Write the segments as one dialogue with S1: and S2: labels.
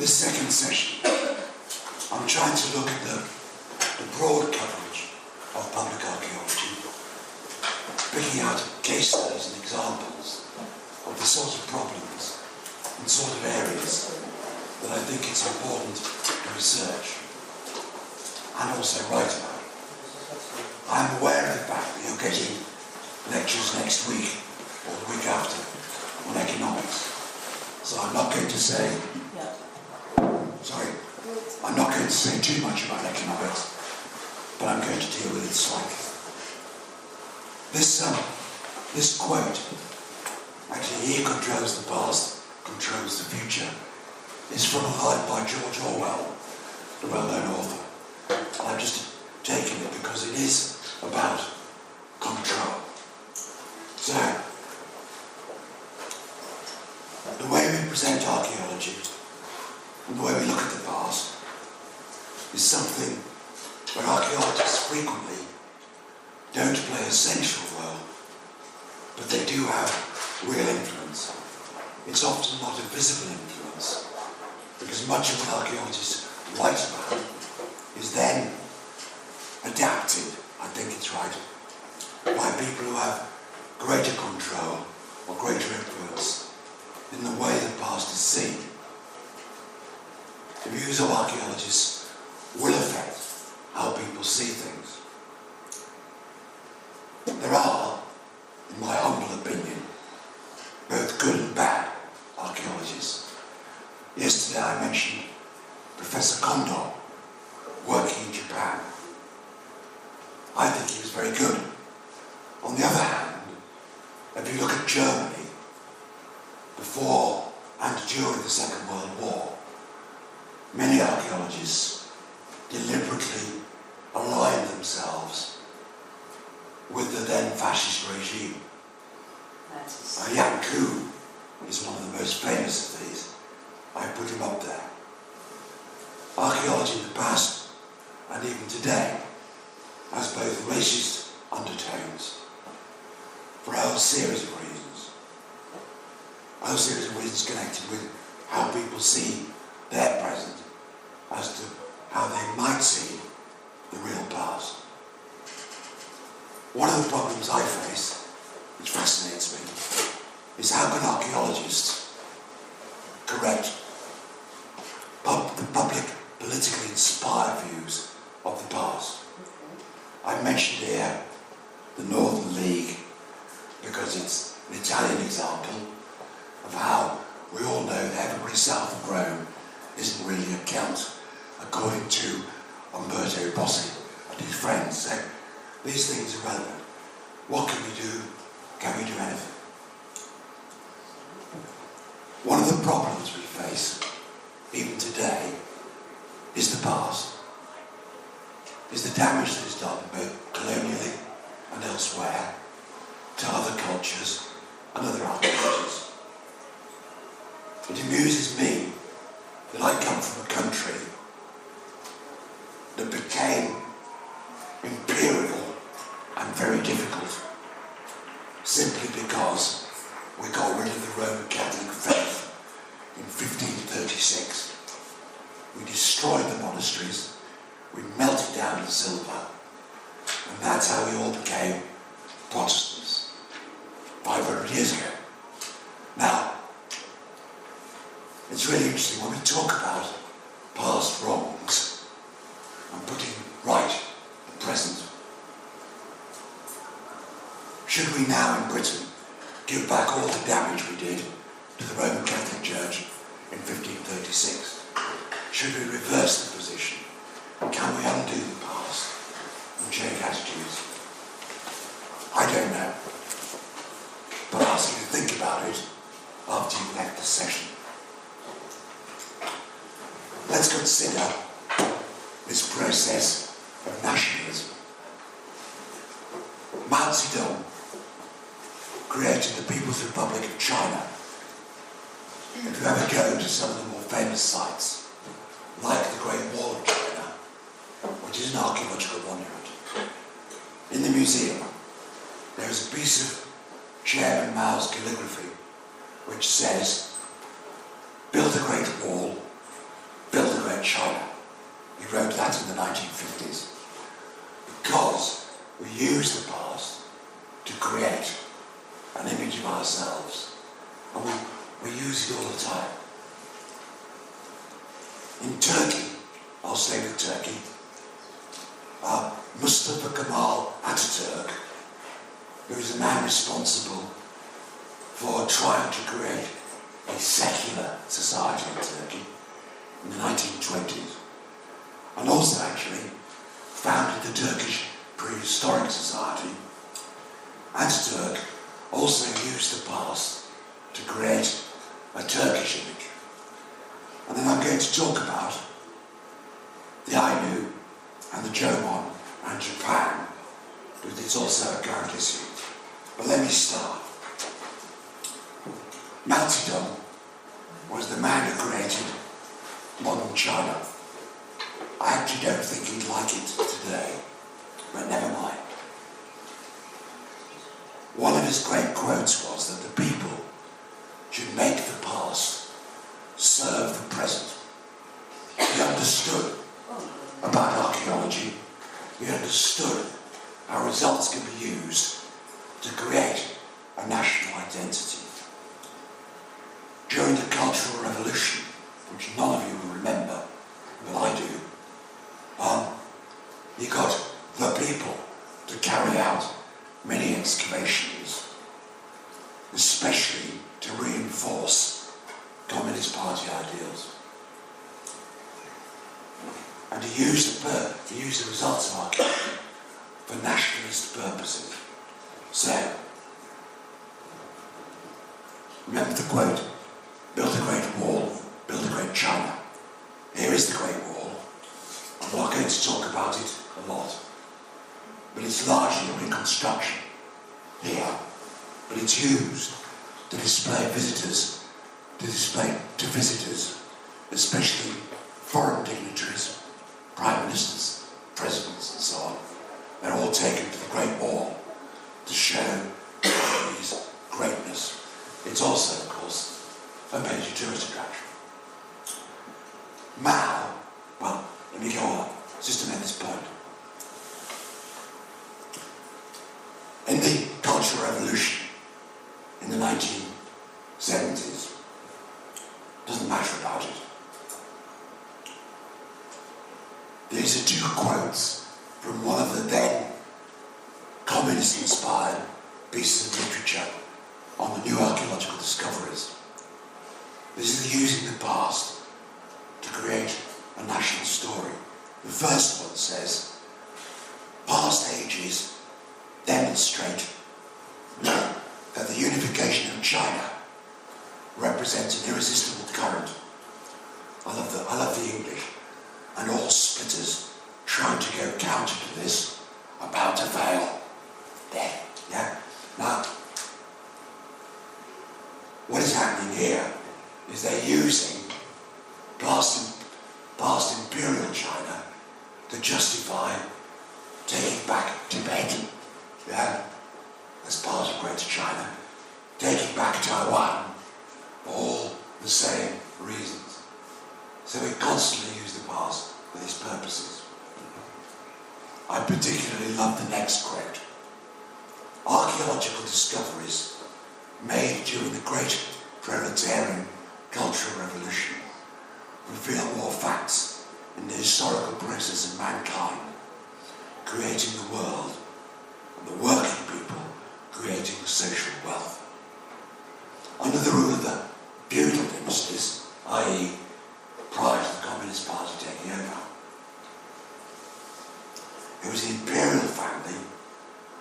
S1: This second session, I'm trying to look at the broad coverage of public archaeology, picking out case studies and examples of the sort of problems and sort of areas that I think it's important to research and also write about. I'm aware of the fact that you're getting lectures next week or the week after on economics, so I'm not going to say I'm not going to say too much about economics, but I'm going to deal with it slightly. This quote, actually, "He controls the past, controls the future," is from a line by George Orwell, the well-known author. And I've just taken it because it is about control. So, the way we present archaeology and the way we look at the past is something where archaeologists frequently don't play a central role, but they do have real influence. It's often not a visible influence, because much of what archaeologists write about is then adapted, I think it's right, by people who have greater control or greater influence in the way the past is seen. The views of archaeologists will affect how people see things. There are, in my humble opinion, both good and bad archaeologists. Yesterday I mentioned Professor Kondo working in Japan. I think he was very good. On the other hand, if you look at Germany, before and during the Second World War, many archaeologists deliberately aligned themselves with the then fascist regime. Jan Kuhn is one of the most famous of these. I put him up there. Archaeology in the past, and even today, has both racist undertones for a whole series of reasons. A whole series of reasons connected with how people see their present as to how they might see the real past. One of the problems I face, which fascinates me, is how can archaeologists correct the public politically inspired views of the past. I've mentioned here the Northern League because it's an Italian example of how we all know that everybody south of Rome isn't really a Celt, according to Umberto Bossi and his friends. So these things are relevant. What can we do? Can we do anything? One of the problems we face, even today, is the past. Is the damage that is done both colonially and elsewhere to other cultures and other archaeologists. It amuses me that I come from a country that became imperial and very difficult simply because we got rid of the Roman Catholic faith in 1536. We destroyed the monasteries, we melted down the silver, and that's how we all became Protestants 500 years ago. Now, it's really interesting when we talk about past wrongs and putting right the present. Should we now in Britain give back all the damage we did to the Roman Catholic Church in 1536? Should we reverse the position? Can we undo the past and change attitudes? I don't know. But I'll ask you to think about it after you've left the session. Let's consider this process of nationalism. Mao Zedong created the People's Republic of China. If you ever go to some of the more famous sites, like the Great Wall of China, which is an archaeological monument, in the museum there is a piece of Chairman Mao's calligraphy which says, "Build a great wall, out in the 1950s because we use the past to create an image of ourselves, and we use it all the time. In Turkey, I'll stay with Turkey, Mustafa Kemal Ataturk, who is the man responsible for trying to create a secular society in Turkey in the 1920s, and also actually founded the Turkish Prehistoric Society. Ataturk also used the past to create a Turkish image. And then I'm going to talk about the Ainu and the Jomon and Japan, because it's also a current issue. But let me start. Mao Zedong was the man who created modern China. I actually don't think he'd like it today, but never mind. One of his great quotes was that the people should make the past serve the present. He understood about archaeology. He understood how results can be used to create a national identity. During the Cultural Revolution, which none of you will remember, but I do, he got the people to carry out many excavations, especially to reinforce Communist Party ideals. And he used the results of archaeology for nationalist purposes. So, remember the quote, build a great wall, build a great China. Here is the Great Wall. I'm not going to talk about it a lot, but it's largely a reconstruction here, but it's used to display visitors, especially foreign dignitaries, prime ministers, presidents and so on. They're all taken to the Great Wall to show Chinese greatness. It's also, of course, a major tourist attraction. Mao, well, let me go on, just to make this point. In the Cultural Revolution in the 1970s, doesn't matter about it. These are two quotes from one of the then communist-inspired pieces of literature on the new archaeological discoveries. This is using the past to create a national story. The first one says, past ages demonstrate that the unification of China represents an irresistible current. I love the English. And all splitters trying to go counter to this about to fail. There, yeah. Now, what is happening here is they're using past imperial China to justify taking back Tibet, yeah, as part of Greater China, taking back Taiwan, for all the same reasons. So we constantly use the past for these purposes. I particularly love the next quote. Archaeological discoveries made during the great proletarian cultural revolution reveal more facts in the historical process of mankind, creating the world, and the working people creating social wealth. Under the rule of the feudal dynasties, i.e. prior to the Communist Party taking over, it was the imperial family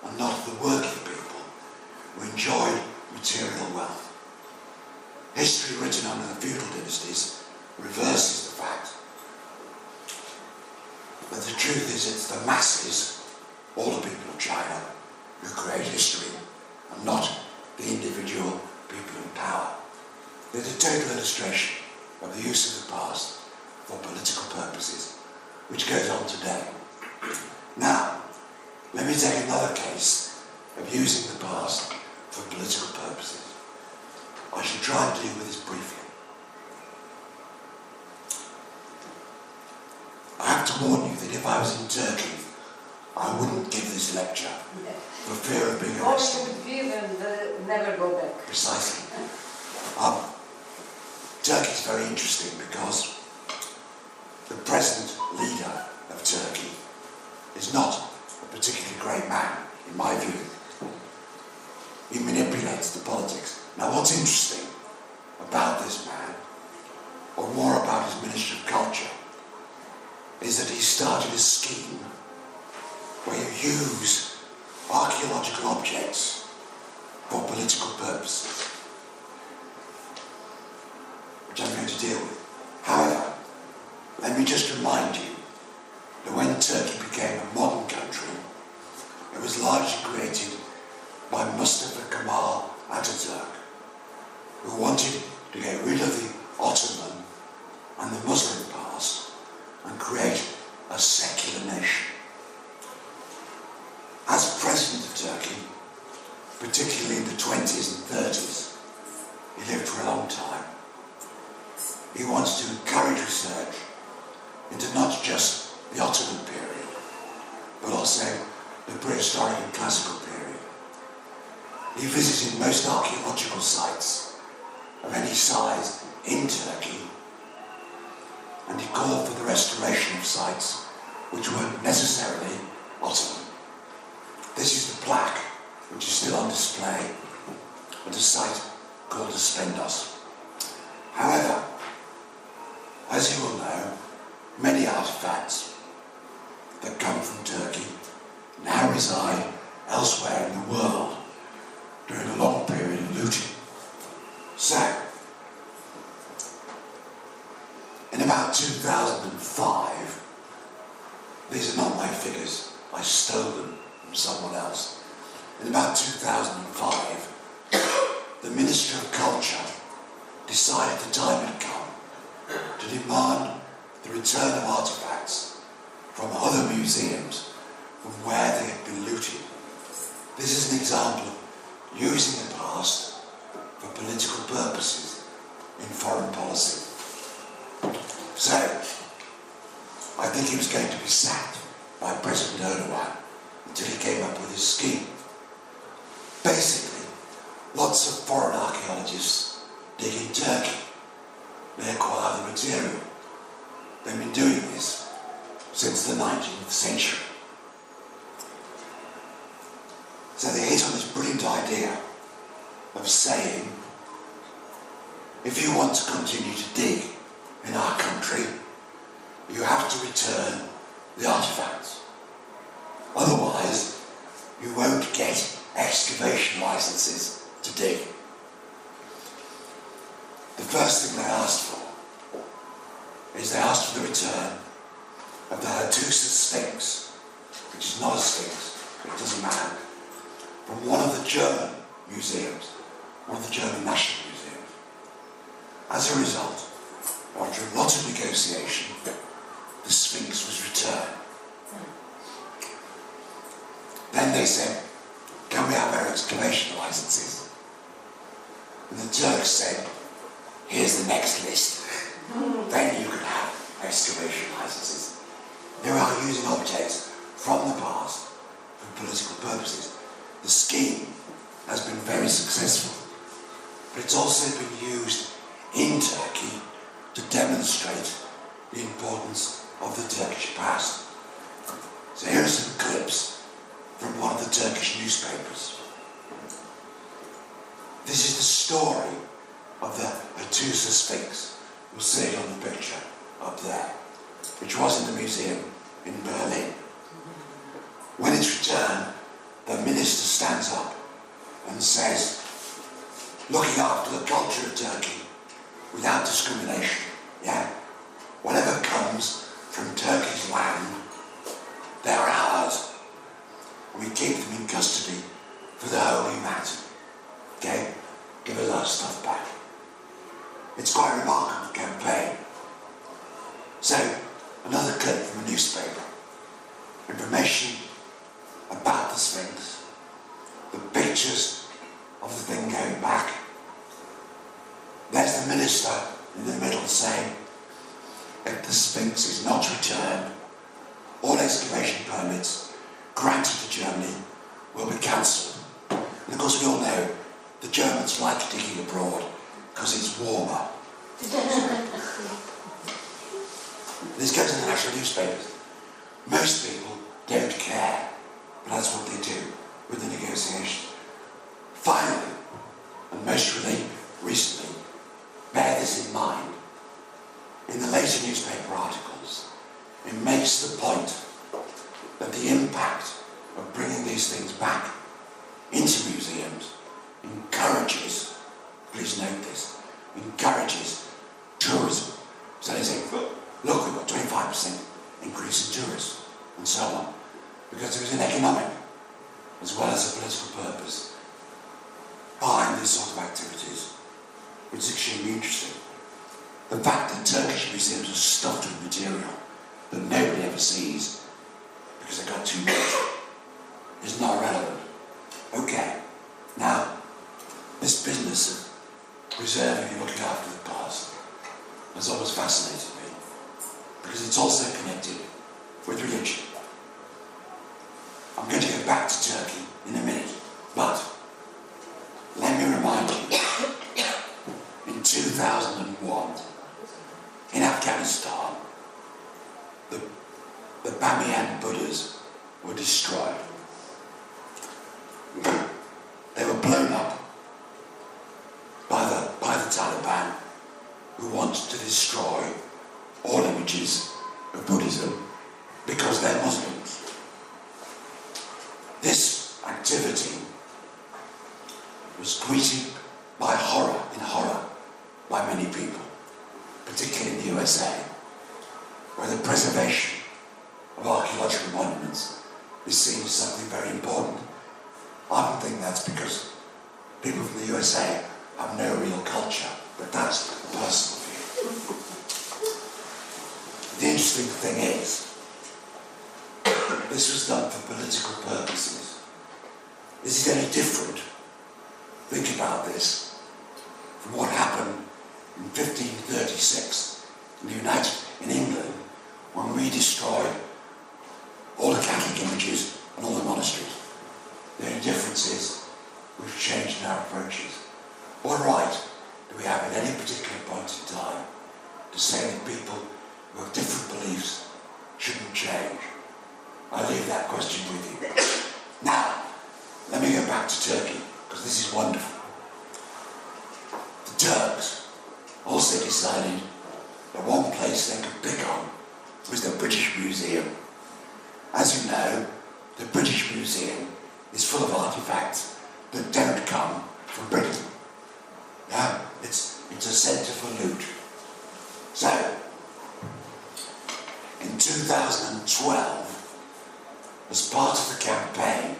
S1: and not the working people who enjoyed material wealth. History written under the feudal dynasties reverses the fact that the truth is it's the masses, all the people of China, who create history and not the individual people in power. There's a total illustration of the use of the past for political purposes, which goes on today. Now, let me take another case of using the past for political purposes. I shall try and deal with this briefly. I have to warn you that if I was in Turkey, I wouldn't give this lecture for fear of being arrested.
S2: Or you would give and never go back.
S1: Precisely. Turkey's very interesting because the present leader of Turkey is not a particularly great man, in my view. He manipulates the politics. Now, what's interesting about this man, or more about his Ministry of Culture, is that he started a scheme where you use archaeological objects for political purposes, which I'm going to deal with. However, let me just remind you that when Turkey became a modern country, it was largely created by Mustafa Kemal Atatürk, who wanted to get rid of the Ottoman and the Muslim past and create a secular nation. As President of Turkey, particularly in the 20s and 30s, he lived for a long time. He wants to encourage research into not just the Ottoman period, but also the prehistoric and classical period. He visited most archaeological sites of any size in Turkey, and he called for the restoration of sites which weren't necessarily Ottoman. This is the plaque which is still on display at a site called Aspendos. However, as you will know, many artifacts that come from Turkey now reside elsewhere in the world during a long period of looting. So, in about 2005, these are not my figures, I stole them from someone else. In about 2005, the Ministry of Culture decided the time had come to demand the return of artifacts from other museums from where they had been looted. This is an example of using the past for political purposes in foreign policy. So, I think he was going to be sacked by President Erdogan until he came up with his scheme. Basically, lots of foreign archaeologists dig in Turkey. They acquire the material. They've been doing this since the 19th century. So they hit on this brilliant idea of saying, if you want to continue to dig in our country, you have to return the artifacts. Otherwise, you won't get excavation licenses to dig. The first thing they asked for is they asked for the return of the Hattusa Sphinx, which is not a sphinx, but it doesn't matter, from one of the German museums, one of the German national museums. As a result, after a lot of negotiation, the Sphinx was returned. Then they said, can we have our excavation licenses? And the Turks said, here's the next list. Then you can have excavation licenses. They are using objects from the past for political purposes. The scheme has been very successful, but it's also been used in Turkey to demonstrate the importance of the Turkish past. So here are some clips from one of the Turkish newspapers. This is the story of the Hattusa Sphinx. You'll see it on the picture up there, which was in the museum in Berlin. When it's returned, the minister stands up and says, looking after the culture of Turkey without discrimination, whatever comes from Turkey's land, they're ours. We keep them in custody for the holy matter. Okay? Give us our stuff back. It's quite a remarkable campaign. So, another clip from a newspaper. Information about the Sphinx. The pictures of the thing going back. There's the minister in the middle saying, if the Sphinx is not returned, all excavation permits granted to Germany will be cancelled. And of course we all know the Germans like digging abroad because it's warmer. This goes in the national newspapers. Most people don't care, but that's what they do with the negotiations. Finally, and most really recently, bear this in mind, in the later newspaper articles, it makes the point that the impact of bringing these things back into museums encourages, please note this, encourages tourism. So they say, look, we've got 25% increase in tourists, and so on, because there is an economic as well as a political purpose behind these sort of activities, which is extremely interesting. The fact that Turkish museums are stuffed with material that nobody ever sees because they've got too much is not relevant. Okay, now, this business of preserving and looking after the past has always fascinated me because it's also connected with religion. I'm going to go back to Turkey in a minute, but let me remind you, in 2001, in Afghanistan, the Bamiyan Buddhas were destroyed. They were blown up by the Taliban, who wanted to destroy all images of Buddhism because they're Muslims. This activity was greeted by horror by many people, particularly in the USA, where the preservation of archaeological monuments is seen as something very important. I don't think that's because people from the USA have no real culture, but that's a personal view. The interesting thing is, this was done for political purposes. Is it any different, think about this, from what happened in 1536 in England, when we destroyed all the Catholic images and all the monasteries? The only difference is we've changed in our approaches. What right do we have at any particular point in time to say that people who have different beliefs shouldn't change? I leave that question with you. Now, let me go back to Turkey, because this is wonderful. The Turks also decided that one place they could pick on was the British Museum. As you know, the British Museum is full of artifacts that don't come from Britain. Yeah, it's a centre for loot. So, in 2012, as part of the campaign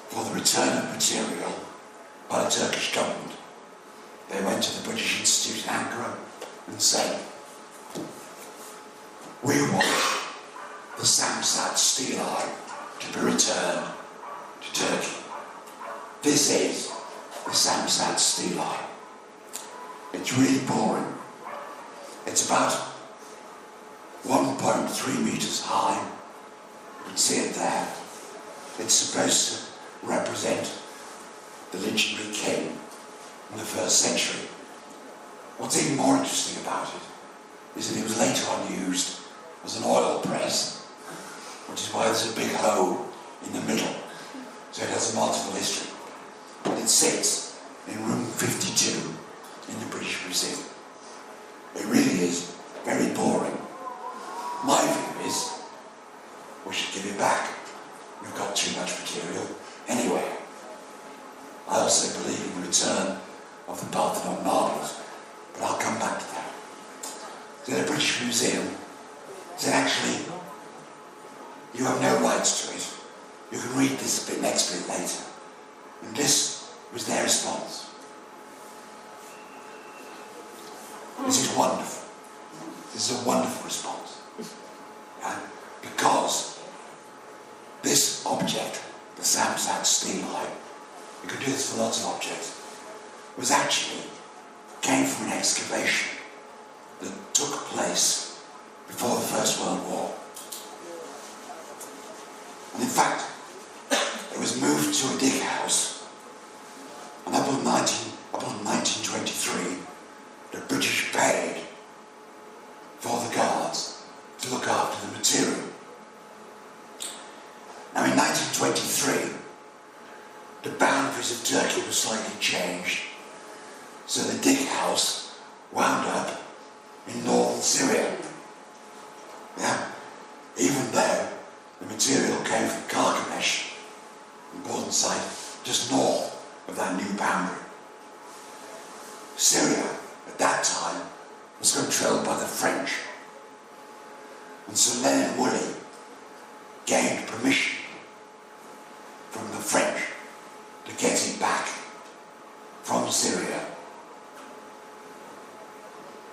S1: for the return of material by the Turkish government, they went to the British Institute in Ankara and said, we want the Sann Steel to be returned to Turkey. This is the Sann Steel. It's really boring. It's about 1.3 meters high. You can see it there. It's supposed to represent the legendary king in the 1st century. What's even more interesting about it is that it was later on used as an oil press, which is why there's a big hole in the middle, so it has a multiple history. And it sits in room 52 in the British Museum. It really is very boring. My view is we should give it back. We've got too much material anyway. I also believe in the return of the Parthenon marbles, but I'll come back to that. So the British Museum said, actually, you have no rights to it. You can read this next bit later. And this was their response. This is wonderful. This is a wonderful response. And because this object, the Sann Steel, you could do this for lots of objects, was actually came from an excavation that took place before the First World War. fact, it was moved to a dig house, and up until 1923, the British paid for the guards to look after the material. Now in 1923, the boundaries of Turkey were slightly changed, so the dig house wound up in northern Syria. Yeah? Even though the material came from Carchemish, important site, just north of that new boundary. Syria, at that time, was controlled by the French. And so Lenin Woolley gained permission from the French to get it back from Syria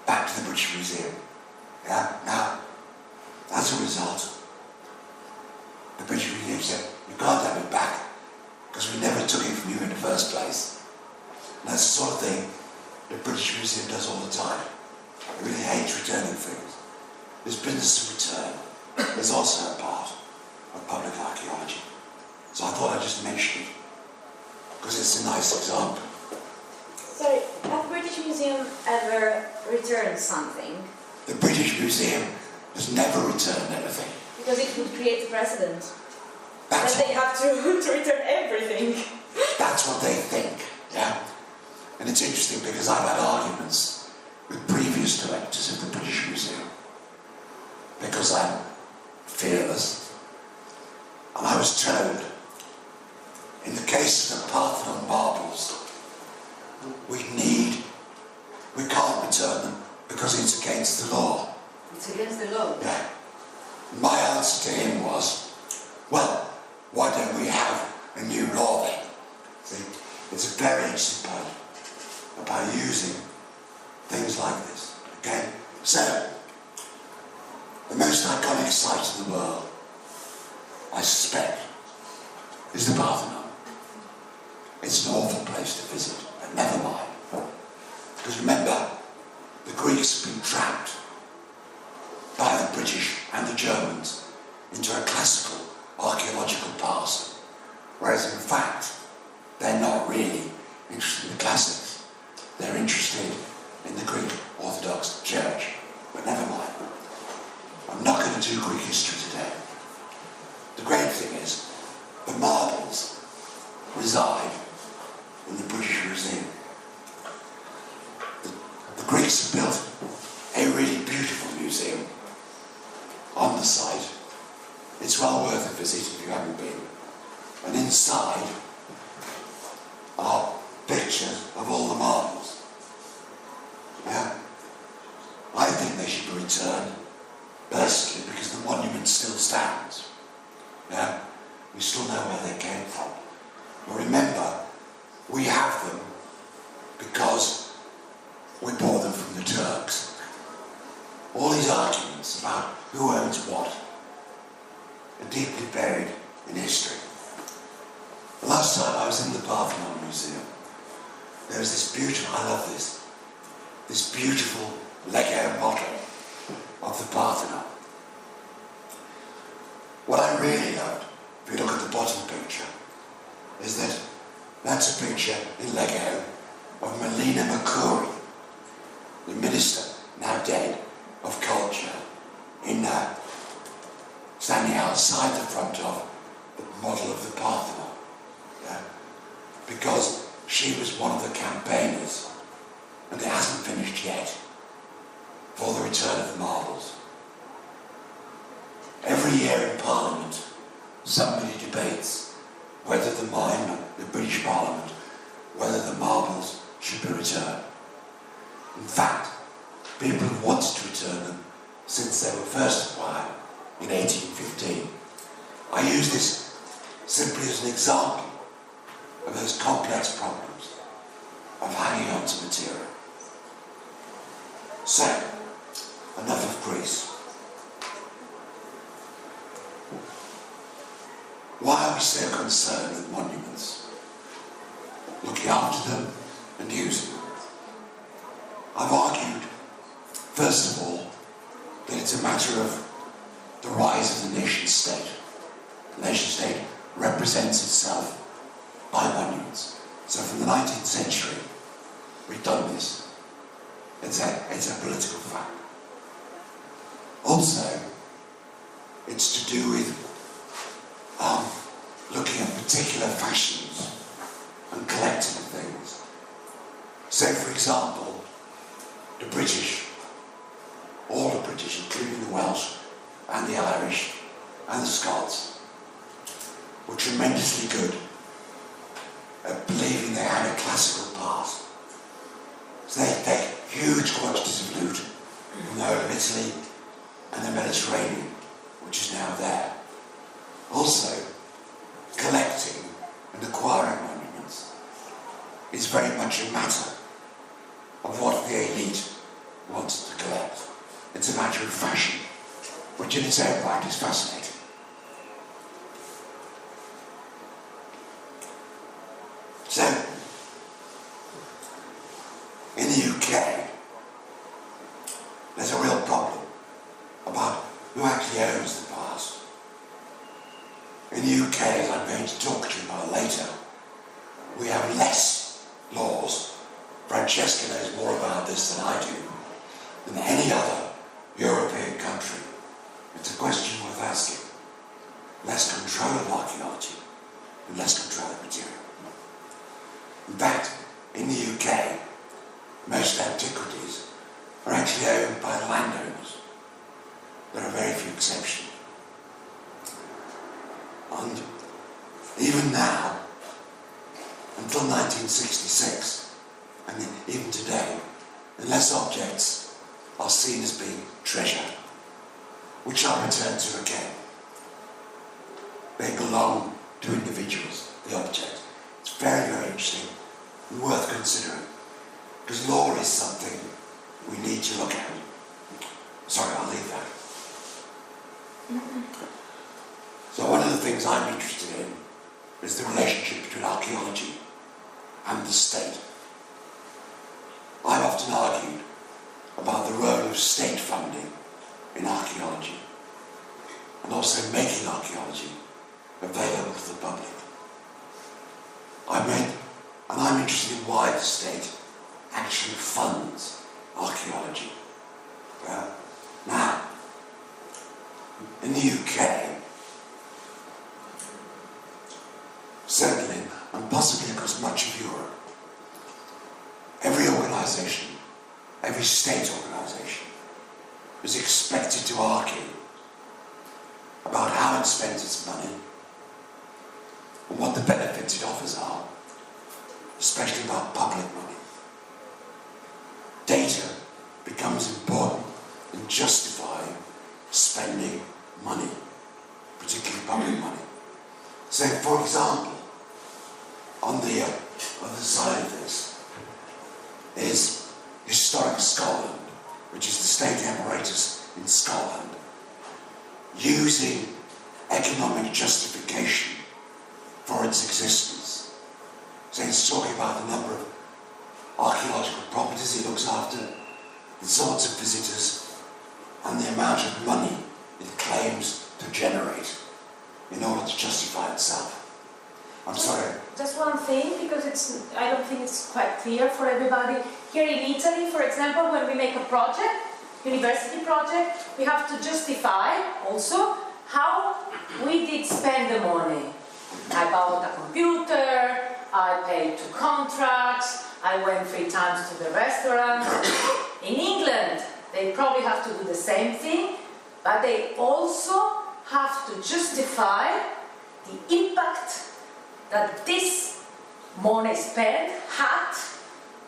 S1: back to the British Museum. Yeah? Now, as a result, the British Museum said, you can't have it back because we never took it from you in the first place. And that's the sort of thing the British Museum does all the time. It really hates returning things. This business of return is also a part of public archaeology. So I thought I'd just mention it because it's a nice example.
S3: Sorry, have the British Museum ever returned something?
S1: The British Museum has never returned anything.
S3: Because it would create a precedent.
S1: That's
S3: that they have to return everything.
S1: That's what they think, yeah? And it's interesting because I've had arguments with previous directors of the British Museum because I'm fearless. And I was told, in the case of the Parthenon marbles, we can't return them because it's against the law.
S2: It's against the law.
S1: Yeah. My answer to him was, well, why don't we have a new law then? See, it's a very interesting point about using things like this. Okay? So, the most iconic site in the world, I suspect, is the Parthenon. It's an awful place to visit, but never mind. Because remember, the Greeks have been trapped by the British and the Germans into a classical archaeological past, whereas in fact, they're not really interested in the classics. They're interested in the Greek Orthodox Church. But never mind. I'm not going to do Greek history today. The great thing is, the marbles reside in the British Museum. The Greeks have built a really beautiful museum on the site. It's well worth a visit if you haven't been. And inside are pictures of all the marbles. Yeah? I think they should be returned, personally, because the monument still stands. Yeah? We still know where they came from. But remember, we have them because we bought them from the Turks. All these arguments about who owns what are deeply buried in history. The last time I was in the Parthenon Museum, there was this beautiful, I love this beautiful Lego model of the Parthenon. What I really loved, if you look at the bottom picture, is that that's a picture in Lego of Melina Mercouri, the minister, now dead, of culture, in standing outside the front of the model of the Parthenon. Yeah? Because she was one of the campaigners, and it hasn't finished yet, for the return of the marbles. Every year in Parliament, somebody debates whether the British Parliament, whether the marbles should be returned. In fact, people have wanted to return them since they were first acquired in 1815. I use this simply as an example of those complex problems of hanging on to material. So, enough of Greece. Why are we so concerned with monuments? Looking after them and using them. I've argued, first of all, that it's a matter of the rise of the nation state. The nation state represents itself by monuments. So from the 19th century, we've done this. It's a political fact. Also, it's to do with looking at particular fashions and collecting things. So, for example, the British, all the British, including the Welsh and the Irish and the Scots, were tremendously good at believing they had a classical past. So they take huge quantities of loot from the whole of Italy and the Mediterranean, which is now there. Also, collecting and acquiring monuments is very much a matter of what the elite wants to collect. It's a matter of fashion, which in its own right is fascinating. So, in the UK, there's a real problem about who actually owns the past. In the UK, as I'm going to talk to you about later, we have less laws. Francesca knows more about this than I do, than any other European country. It's a question worth asking. Less control of archaeology and less control of material. In fact, in the UK, most antiquities are actually owned by landowners. There are very few exceptions. And even now, until 1966, and even today, unless objects are seen as being treasure, which are returned to again, they belong to individuals, the object. It's very, very interesting and worth considering, because law is something we need to look at. Sorry, I'll leave that. So one of the things I'm interested in is the relationship between archaeology and the state. I've often argued about the role of state funding in archaeology and also making archaeology available to the public. I'm interested in why the state actually funds archaeology. Now, in the UK, certainly, and possibly across much of Europe, every organisation, every state organisation, is expected to argue about how it spends its money and what the benefits it offers are, especially about public money. Data becomes important in justifying spending money, particularly public money. So, for example, on the other side of this is Historic Scotland, which is the state apparatus in Scotland, using economic justification for its existence. So it's talking about the number of archaeological properties it looks after, the sorts of visitors, and the amount of money it claims to generate in order to justify itself. I'm sorry.
S2: Just one thing, because I don't think it's quite clear for everybody. Here in Italy, for example, when we make a project, university project, we have to justify also how we did spend the money. I bought a computer, I paid 2 contracts, I went 3 times to the restaurant. In England, they probably have to do the same thing, but they also have to justify the impact that this money spent had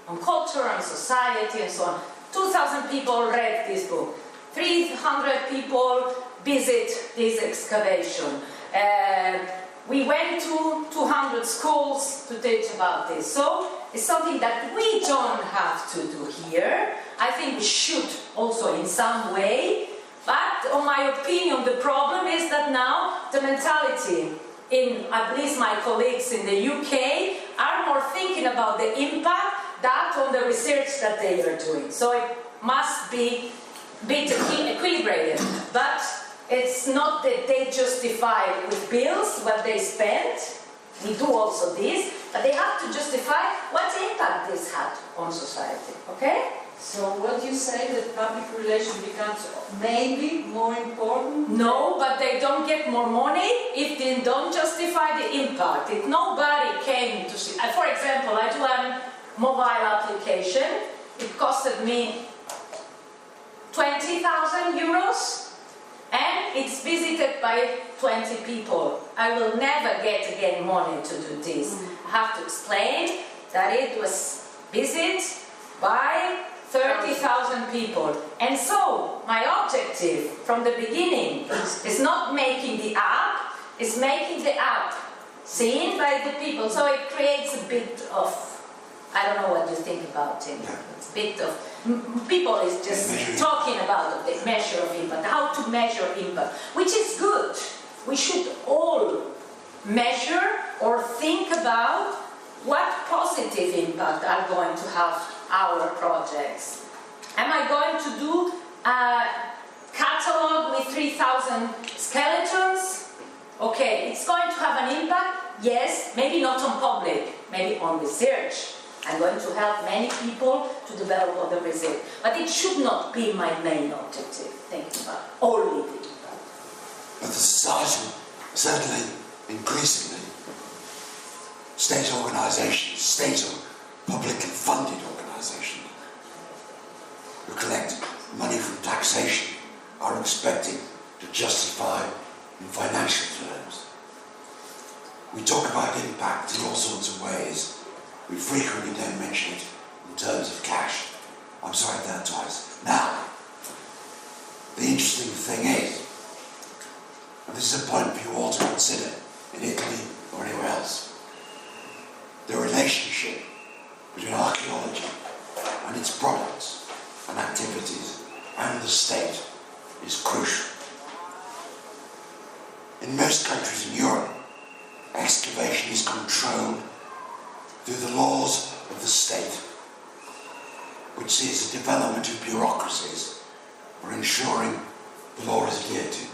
S2: on culture and society and so on. 2,000 people read this book. 300 people visit this excavation. We went to 200 schools to teach about this. So it's something that we don't have to do here. I think we should also in some way. But on my opinion, the problem is that now the mentality in, at least my colleagues in the UK, are more thinking about the impact than on the research that they are doing. So it must be a bit equilibrated. But It's not that they justify with bills what they spent. We do also this, but they have to justify what impact this had on society, okay?
S4: So what you say, that public relations becomes maybe more important?
S2: No, but they don't get more money if they don't justify the impact. If nobody came to see, for example, I do have a mobile application. It costed me 20,000 euros and it's visited by 20 people. I will never get again money to do this. I have to explain that it was visited by 30,000 people. And so, my objective from the beginning is not making the app, it's making the app seen by the people. So it creates a bit of, I don't know what you think about it. It's a bit of, people is just talking about the measure of impact, how to measure impact, which is good. We should all measure or think about what positive impact are going to have our projects. Am I going to do a catalog with 3,000 skeletons? Okay, it's going to have an impact, yes, maybe not on public, maybe on research. I'm going to help many people to develop other research, but it should not be my main objective, thinking about only the impact.
S1: But the society, certainly increasingly, state organisations, state or publicly funded organisations, who collect money from taxation are expected to justify in financial terms. We talk about impact in all sorts of ways. We frequently don't mention it in terms of cash. I'm sorry, I've done it twice. Now, the interesting thing is, and this is a point for you all to consider in Italy or anywhere else, the relationship between archaeology and its products and activities and the state is crucial. In most countries in Europe, excavation is controlled through the laws of the state, which sees the development of bureaucracies for ensuring the law is adhered to.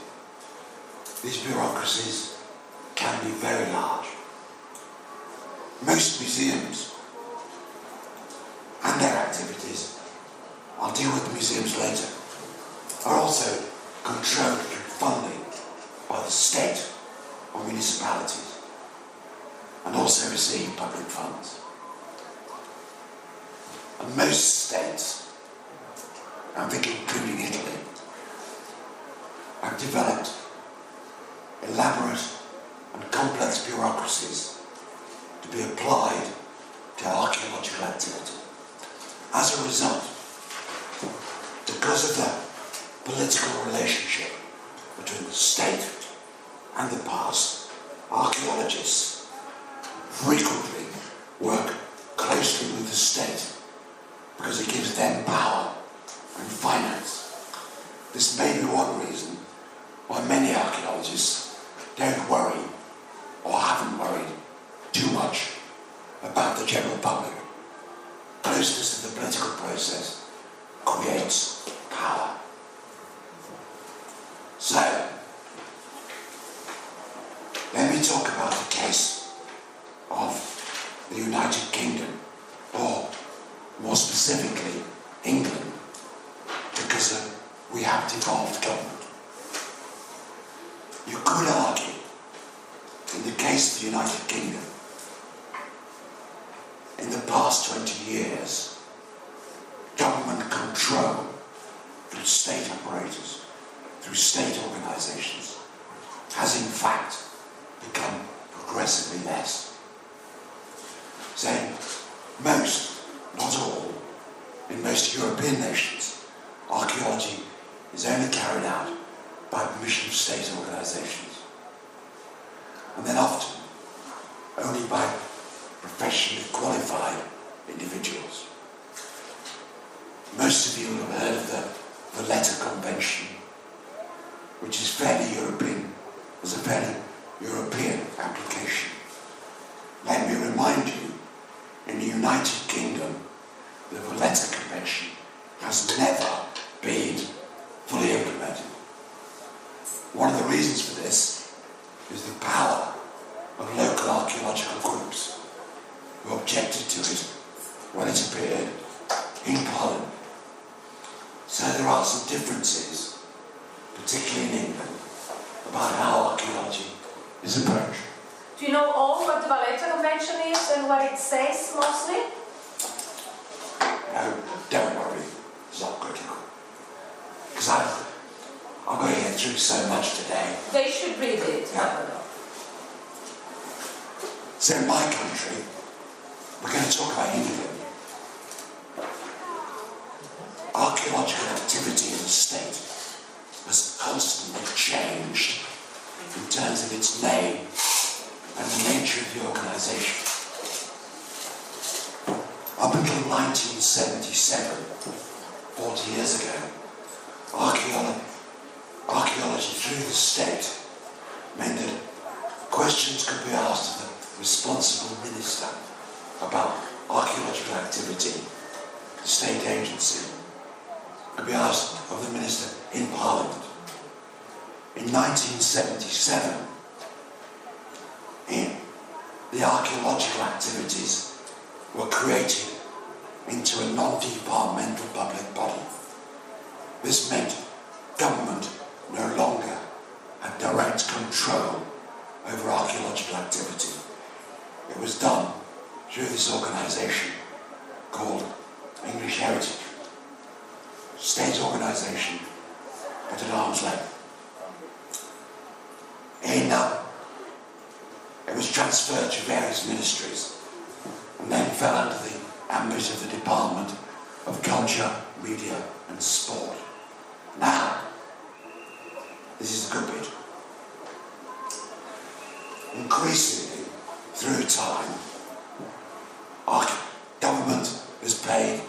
S1: These bureaucracies can be very large. Most museums and their activities, I'll deal with the museums later, are also controlled through funding by the state or municipalities, and also receive public funds. And most states, I think including Italy, have developed elaborate and complex bureaucracies to be applied to archaeological activity. As a result, because of the political relationship between the state and the past, archaeologists frequently work closely with the state because it gives them power and finance. This may be one reason why many archaeologists don't worry or haven't worried too much about the general public. Closeness to the political process creates power. So, let me talk about the case of the United Kingdom, or more specifically, England, because we have devolved government. You could argue, in the case of the United Kingdom, in the past 20 years, government control through state operators, through state organisations, has in fact become progressively less. So, most, not all, in most European nations, archaeology is only carried out by permission of state organisations, and then often only by professionally qualified individuals. Most of you will have heard of the Valletta Convention, which is fairly European, was a fairly European application. Let me remind you, in the United Kingdom, the Valletta Convention has never been fully implemented. reasons for this is the power of local archaeological groups who objected to it when it appeared in Parliament. So there are some differences, particularly in England, about how archaeology is approached.
S2: Do you know all what the Valletta Convention is and what it says mostly?
S1: No, don't worry, it's not critical. Because I'm going to get through so much today.
S2: They should read it.
S1: Yeah. So in my country, we're going to talk about England. Archaeological activity in the state has constantly changed in terms of its name and the nature of the organisation. Up until 1977, 40 years ago, archaeology through the state meant that questions could be asked of the responsible minister about archaeological activity, the state agency, could be asked of the minister in Parliament. In 1977, the archaeological activities were created into a non-departmental public body. This meant government no longer had direct control over archaeological activity. It was done through this organisation called English Heritage. State organisation, but at arm's length. It was transferred to various ministries and then fell under the ambit of the Department of Culture, Media and Sport. Now, this is the good bit. Increasingly, through time, our government has paid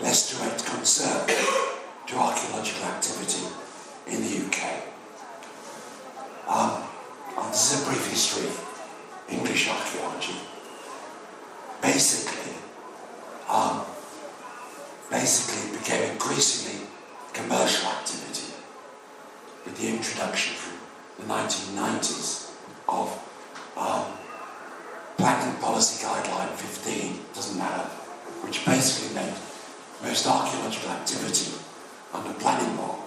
S1: less direct concern to archaeological activity in the UK. This is a brief history of English archaeology. Basically, it became increasingly commercial activity with the introduction from the 1990s of Planning Policy Guideline 15, doesn't matter, which basically meant most archaeological activity under planning law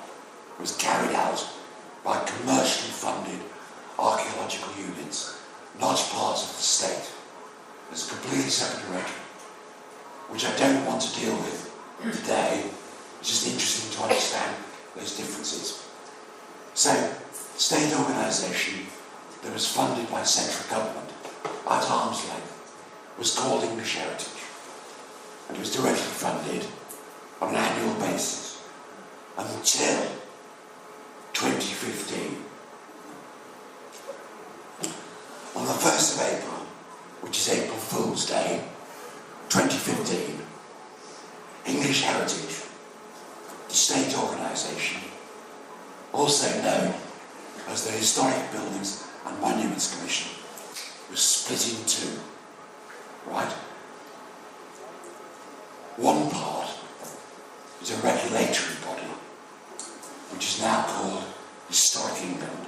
S1: was carried out by commercially funded archaeological units, not part of the state. It's a completely separate arrangement, which I don't want to deal with today. It's just interesting to understand those differences. So, state organisation that was funded by central government at arm's length was called English Heritage, and it was directly funded on an annual basis until 2015. On the 1st of April, which is April Fool's Day, 2015, English Heritage, the state organisation, also known as the Historic Buildings and Monuments Commission, was split in two, right? One part is a regulatory body, which is now called Historic England,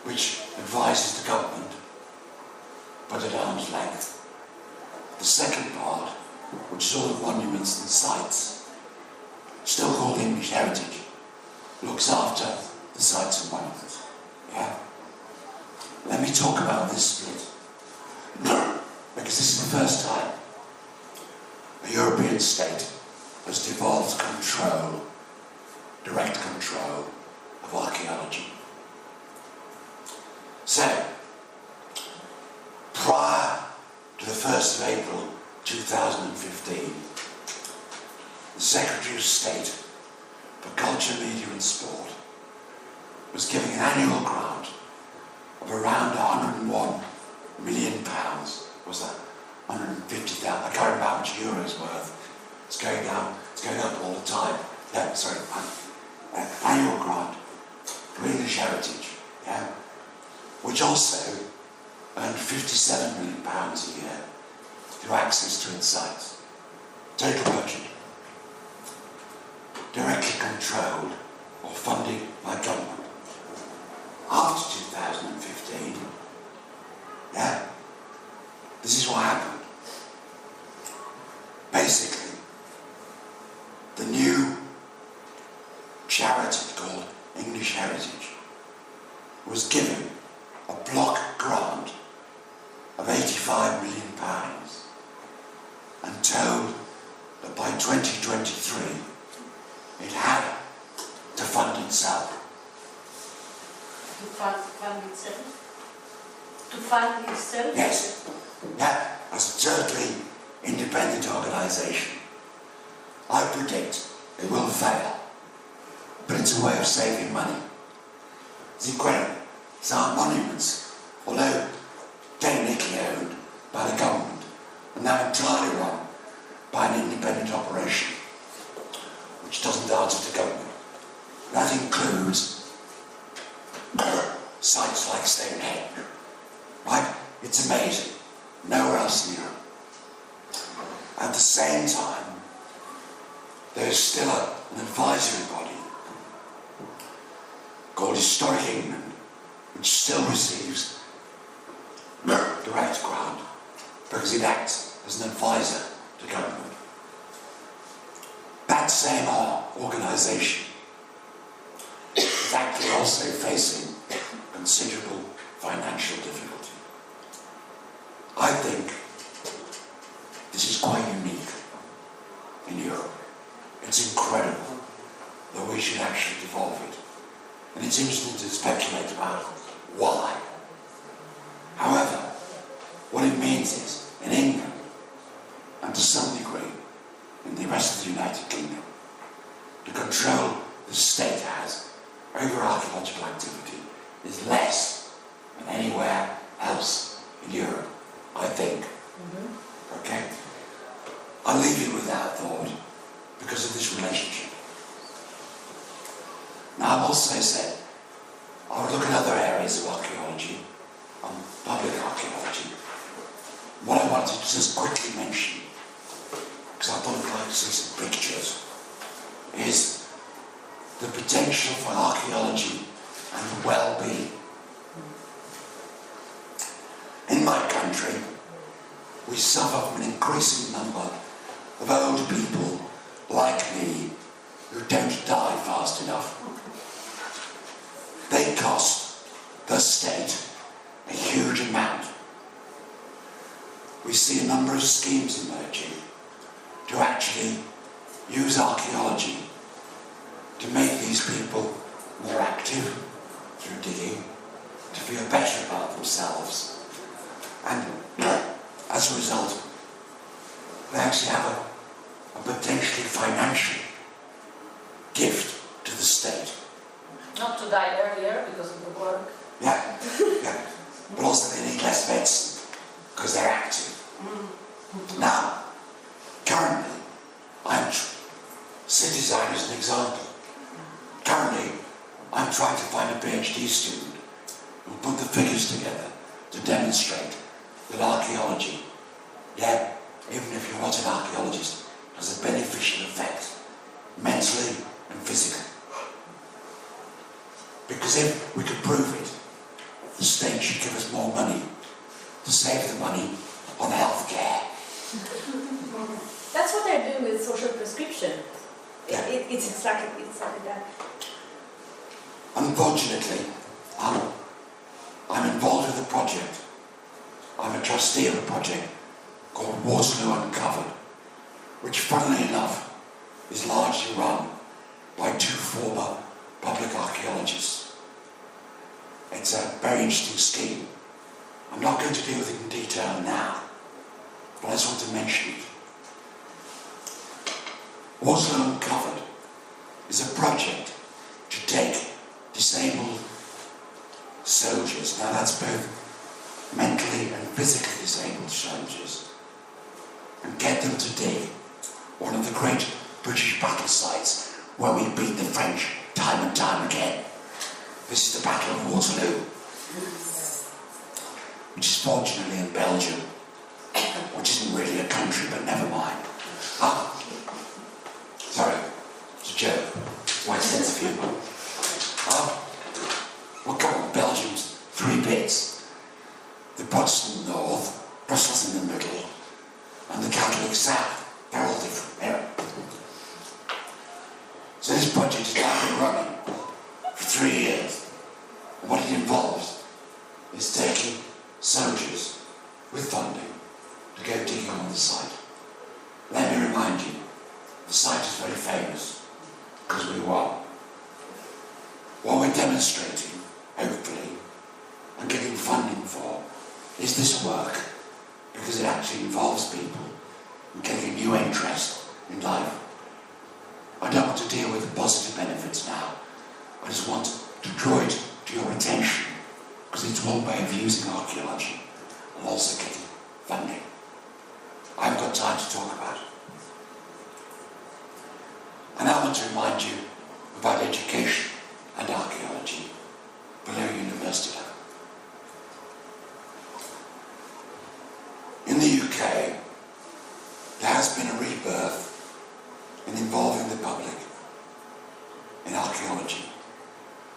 S1: which advises the government, but at arm's length. The second part, which is all the monuments and sites, still called English Heritage, looks after the sites and monuments. Yeah? Let me talk about this split, because this is the first time a European state has devolved control, direct control of archaeology. So, prior to the 1st of April 2015, the Secretary of State for Culture, Media and Sport was giving an annual grant of around £101 million. Was that 150,000? I can't remember how much euros worth. It's going down. It's going up all the time. Yeah, sorry. Annual grant for English Heritage. Yeah, which also earned £57 million a year through access to its sites. Total budget. Directly controlled or funded by government. British heritage was given a block grant of £85 million and told that by 2023 it had to fund itself.
S4: To fund itself? To fund itself?
S1: Yes, that as a totally independent organisation. I predict it will fail, but it's a way of saving money. It's incredible. Some monuments, although technically owned by the government, are now entirely run by an independent operation, which doesn't answer to government. That includes sites like Stonehenge, right? It's amazing. Nowhere else in Europe. At the same time, there's still an advisory body called Historic England, which still receives direct grant because it acts as an advisor to government. That same organisation is actually also facing considerable financial difficulty. I think this is quite unique in Europe. It's incredible that we should actually devolve it. And it's interesting to speculate about why. However, what it means is, in England, and to some degree, in the rest of the United Kingdom, the control the state has over archaeological activity is less than anywhere else in Europe, I think. Okay? I'll leave you with that thought because of this relationship. Now, I've also said I would look at other areas of archaeology, public archaeology. What I wanted to just quickly mention, because I thought I'd like to see some pictures, is the potential for archaeology and well-being. In my country, we suffer from an increasing number of old people like me who don't die fast enough. They cost the state a huge amount. We see a number of schemes emerging to actually use archaeology to make these people more active through digging, to feel better about themselves, and as a result, they actually have a potentially financial gift to the state.
S2: Not to die earlier because of the work.
S1: Yeah. But also they need less medicine because they're active. Now, currently, city design is an example. Currently, I'm trying to find a PhD student who will put the figures together to demonstrate that archaeology, even if you're not an archaeologist, has a beneficial effect, mentally and physically. Because if we could prove it, the state should give us more money to save the money on healthcare.
S3: That's what they're doing with social prescription.
S1: Yeah.
S3: It's exactly that.
S1: Unfortunately, I'm involved with a project. I'm a trustee of a project called Waterloo Uncovered, which, funnily enough, is largely run by two former public archaeologists. It's a very interesting scheme. I'm not going to deal with it in detail now, but I just want to mention it. Waterloo Uncovered is a project to take disabled soldiers, now that's both mentally and physically disabled soldiers, and get them to dig one of the great British battle sites where we beat the French time and time again. This is the Battle of Waterloo, which is fortunately in Belgium, which isn't really a country, but never mind. Sorry, it's a joke. It's my sense of humour. Well, come on, Belgium's three bits. The Protestant north, Brussels in the middle, and the Catholic south. They're all different. So this project has now been running for 3 years. And what it involves is taking soldiers with funding to go digging on the site. Let me remind you, the site is very famous because we won. What we're demonstrating, hopefully, and getting funding for, is this work because it actually involves people and getting a new interest in life. I don't want to deal with the positive benefits now. I just want to draw it to your attention because it's one way of using archaeology and also getting funding. I haven't got time to talk about it. And I want to remind you about education and archaeology below university level. In the UK, there has been a rebirth in involving the public in archaeology,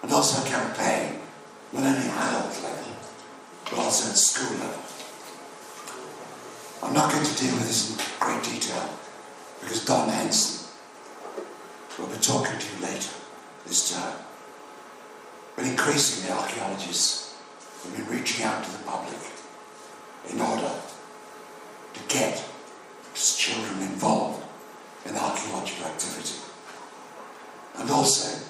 S1: and also a campaign not only at adult level, but also at school level. I'm not going to deal with this in great detail because Don Henson will be talking to you later this term. But increasingly, archaeologists have been reaching out to the public in order to get children involved in archaeological activity. And also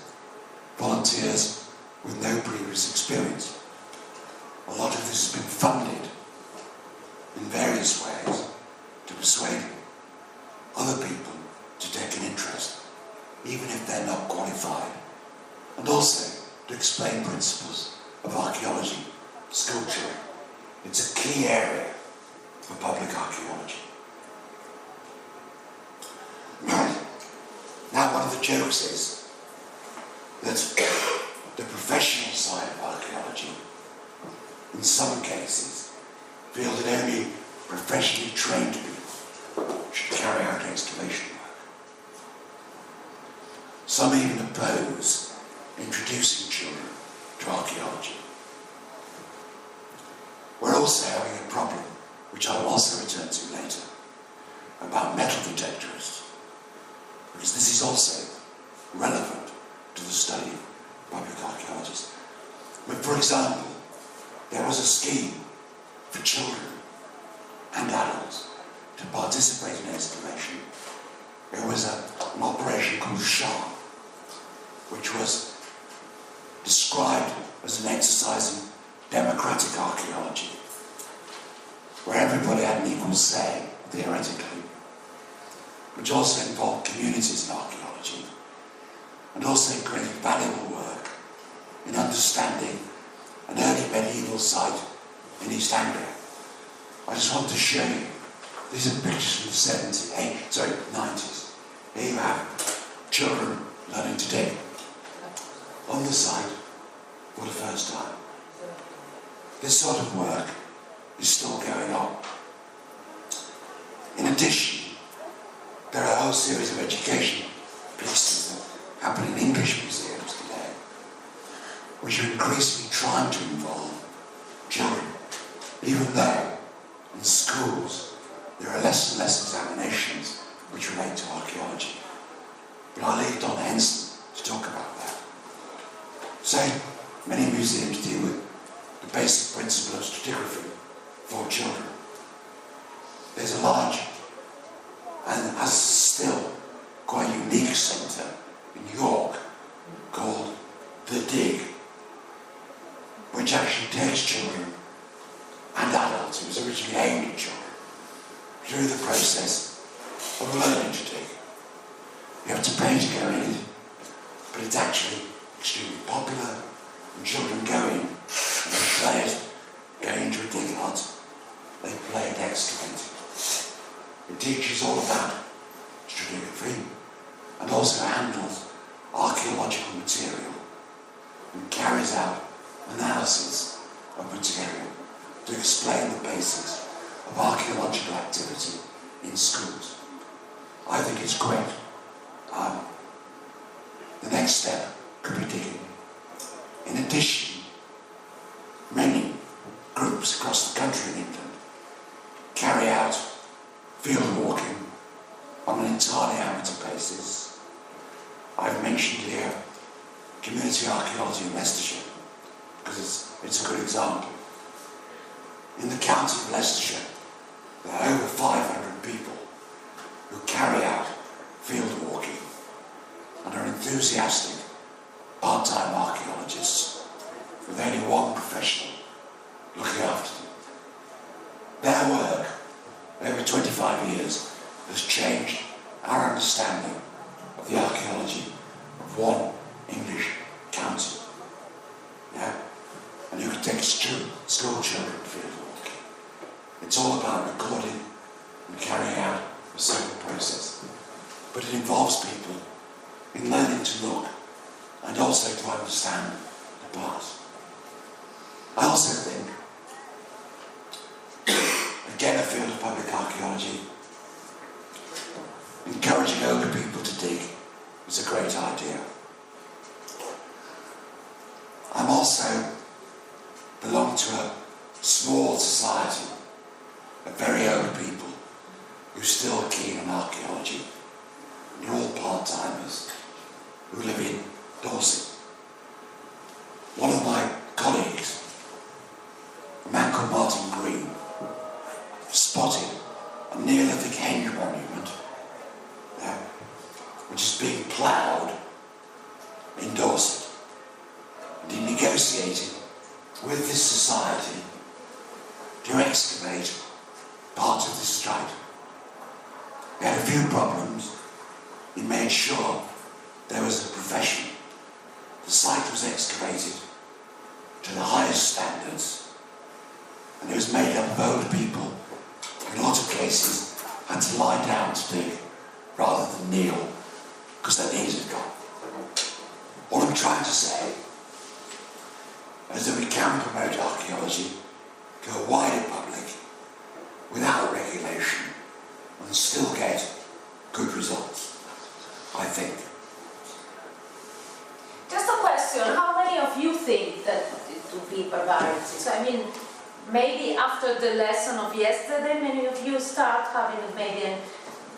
S1: volunteers with no previous experience. A lot of this has been funded in various ways to persuade other people to take an interest, even if they're not qualified, and also to explain principles of archaeology to school children. It's a key area for public archaeology. Right. Now, one of the jokes is that the professional side of archaeology, in some cases, feel that only professionally trained people should carry out excavation work. Some even oppose introducing children to archaeology. We're also having a problem, which I will also return to later, about metal detectorists, because this is also relevant to the study of public archaeologists. But for example, there was a scheme for children and adults to participate in excavation. There was an operation called Schadla, which was described as an exercise in democratic archaeology, where everybody had an equal say, theoretically, which also involved communities in archaeology, and also created valuable work in understanding an early medieval site in East Anglia. I just want to show you, these are pictures from the 90s. Here you have children learning to dig on the site for the first time. This sort of work is still going on. In addition, there are a whole series of education pieces that happen in English museums today, which are increasingly trying to involve children, even though in schools there are less and less examinations which relate to archaeology. But I'll leave Don Henson to talk about that. So, many museums deal with the basic principle of stratigraphy for children. There's a large and has still quite unique centre in York called The Dig, which actually takes children and adults, it was originally aimed at children, through the process of learning to dig. You have to pay to go in, but it's actually extremely popular, and children go in and they play it, go into a dig hut, they play it excavating. It teaches all about stratigraphy and also handles archaeological material and carries out analysis of material to explain the basics of archaeological activity in schools. I think it's great. The next step could be digging. In addition, many groups across the country in England carry out field walking on an entirely amateur basis. I've mentioned here community community archaeology in Leicestershire, because it's a good example. In the county of Leicestershire, there are over 500 people who carry out field walking and are enthusiastic part-time archaeologists with only one professional looking after them. Their work, over 25 years, has changed our understanding of the archaeology of one English county. Yeah? And you can take school children field walking. It's all about recording and carrying out a certain process. But it involves people in learning to look and also to understand the past. I also think, again, a field of public archaeology, encouraging older people to dig is a great idea. I'm also belong to a small society of very old people who are still keen on archaeology. They're all part-timers who live in Dorset. One of my colleagues, a man called Martin Green, spotted a Neolithic henge monument which is being ploughed in Dorset. And he negotiated with this society to excavate part of this site. He had a few problems. He made sure there was a profession. The site was excavated to the highest standards, and it was made up of old people who in a lot of cases had to lie down to dig rather than kneel because their knees had gone. What I'm trying to say is that we can promote archaeology to a wider public without regulation and still get good results, I think.
S2: Just a question, how many of you think that it would be barbarity? So I mean, maybe after the lesson of yesterday, many of you start having maybe a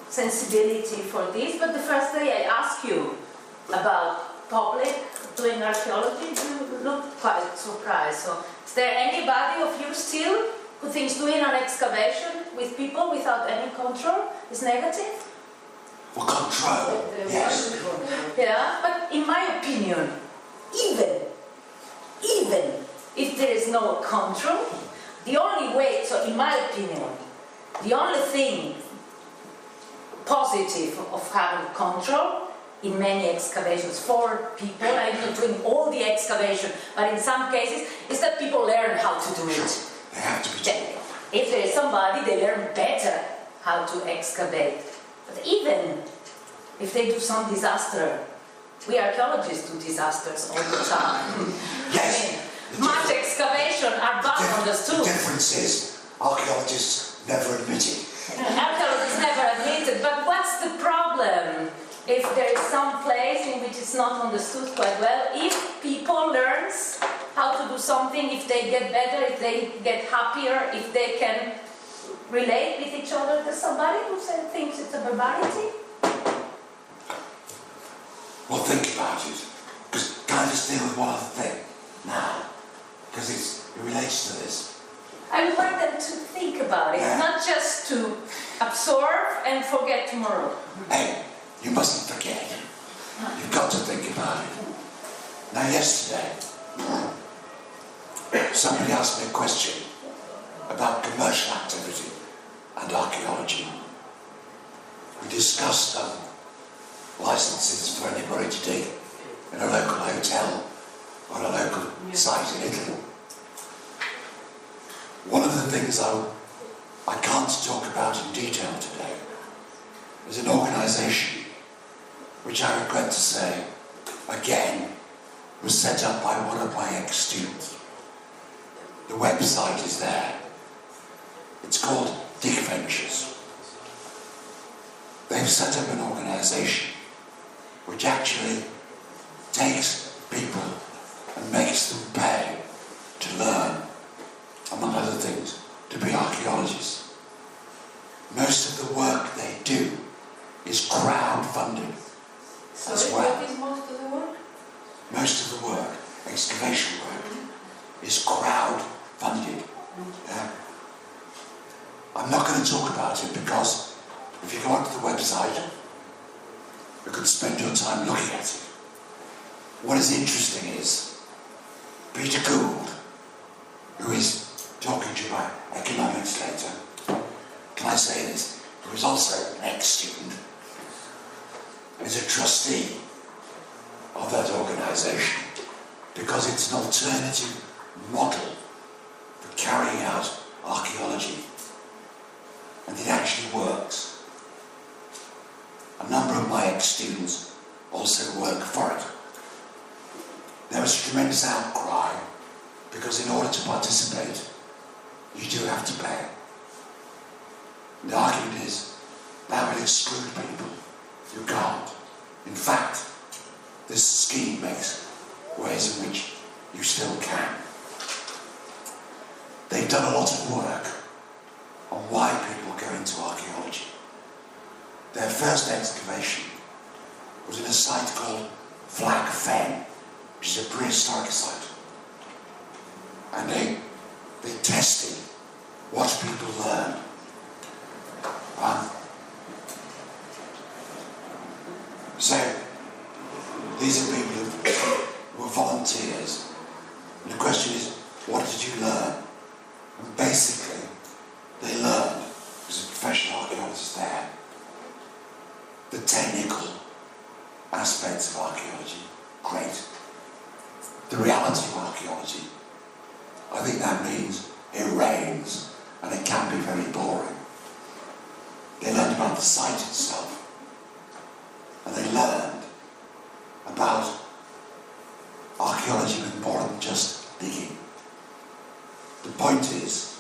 S2: sensibility for this, but the first day I asked you about public doing archaeology, you looked quite surprised. So is there anybody of you still who thinks doing an excavation with people without any control is negative?
S1: For control, yes.
S2: Yeah, but in my opinion, even if there is no control, the only way, so in my opinion, the only thing positive of having control in many excavations for people, I'm not doing all the excavation, but in some cases, is that people learn how to do it.
S1: They have to be taught.
S2: If there is somebody, they learn better how to excavate. But even if they do some disaster, we archaeologists do disasters all the time.
S1: Yes.
S2: Much excavation are bad understood.
S1: The difference is archaeologists never admit it.
S2: Archaeologists never admit it, but what's the problem? If there is some place in which it's not understood quite well, if people learn how to do something, if they get better, if they get happier, if they can relate with each other, there's somebody who thinks it's a barbarity?
S1: Well, think about it. Because can I just deal with one other thing now? Because it relates to this.
S2: I would like them to think about it, not just to absorb and forget tomorrow.
S1: Hey, you mustn't forget. You've got to think about it. Now, yesterday, somebody asked me a question about commercial activity and archaeology. We discussed licenses for anybody to dig in a local hotel or a local site in Italy. One of the things I can't talk about in detail today is an organisation which I regret to say, again, was set up by one of my ex-students. The website is there. It's called Dig Ventures. They've set up an organisation which actually takes people and makes them pay to learn, among other things, to be archaeologists. Most of the work they do is crowd-funded as well.
S4: What is most of the work?
S1: Most of the work excavation work is crowd-funded. Yeah? I'm not going to talk about it because if you go onto the website, you could spend your time looking at it. What is interesting is Peter Gould, who is talking to you about economics later, can I say this, who is also an ex-student, is a trustee of that organisation because it's an alternative model for carrying out archaeology, and it actually works. A number of my ex-students also work for it. There was a tremendous outcry because in order to participate, you do have to pay. The argument is that will exclude people. You can't. In fact, this scheme makes ways in which you still can. They've done a lot of work on why people go into archaeology. Their first excavation was in a site called Flag Fen, which is a prehistoric site. And they tested what people learned. So, these are people who were volunteers. And the question is, what did you learn? And basically, they learned, as a professional archaeologist there, the technical aspects of archaeology. Great. The reality of archaeology, I think that means it rains and it can be very boring. They learned about the site itself, and they learned about archaeology being more than just digging. The point is,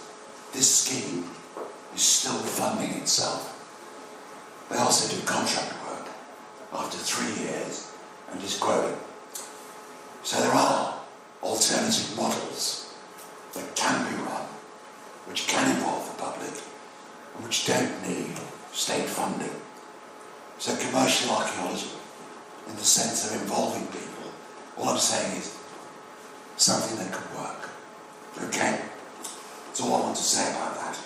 S1: this scheme is still funding itself. They also do contract work after 3 years and is growing. So there are alternative models that can be run, which can involve the public, and which don't need state funding. So commercial archaeology, in the sense of involving people, all I'm saying is something that could work. Okay? That's all I want to say about that.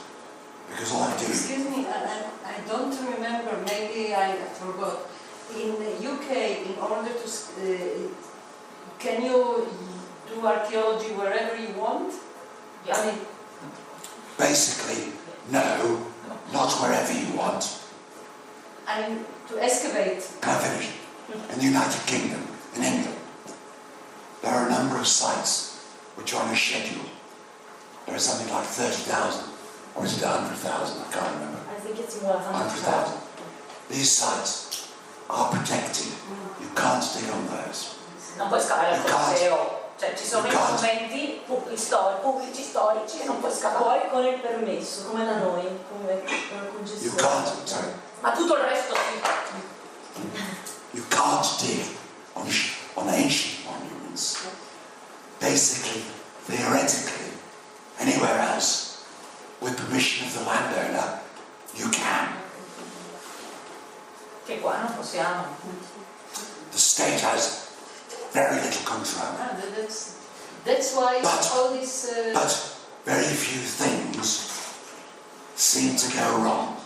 S1: Because all I do...
S4: Excuse me, I don't remember, maybe I forgot. In the UK, in order to... can you do archaeology wherever you want?
S2: Yeah.
S4: I mean,
S1: basically, no, not wherever you want.
S4: I mean, to excavate.
S1: Can I finish? In the United Kingdom, in England, there are a number of sites which are on a schedule. There is something like 30,000, or is it 100,000? I can't remember.
S3: I think it's more
S1: 100,000. These sites are protected. You can't dig on those.
S2: Non puoi scavare al
S1: You can't.
S2: Colosseo, cioè ci sono
S1: You
S2: i
S1: can't.
S2: monumenti pubblici storici che non puoi scavare.
S3: Poi con il permesso, come da noi, come con la
S1: You
S3: concessione.
S1: can't, sorry.
S2: Ma tutto il resto sì.
S1: You can't dig on ancient monuments. Basically, theoretically, anywhere else, with permission of the landowner, you can.
S2: Che qua non possiamo.
S1: The state has very little control.
S4: That's why
S1: But-
S4: all this...
S1: But very few things seem to go wrong.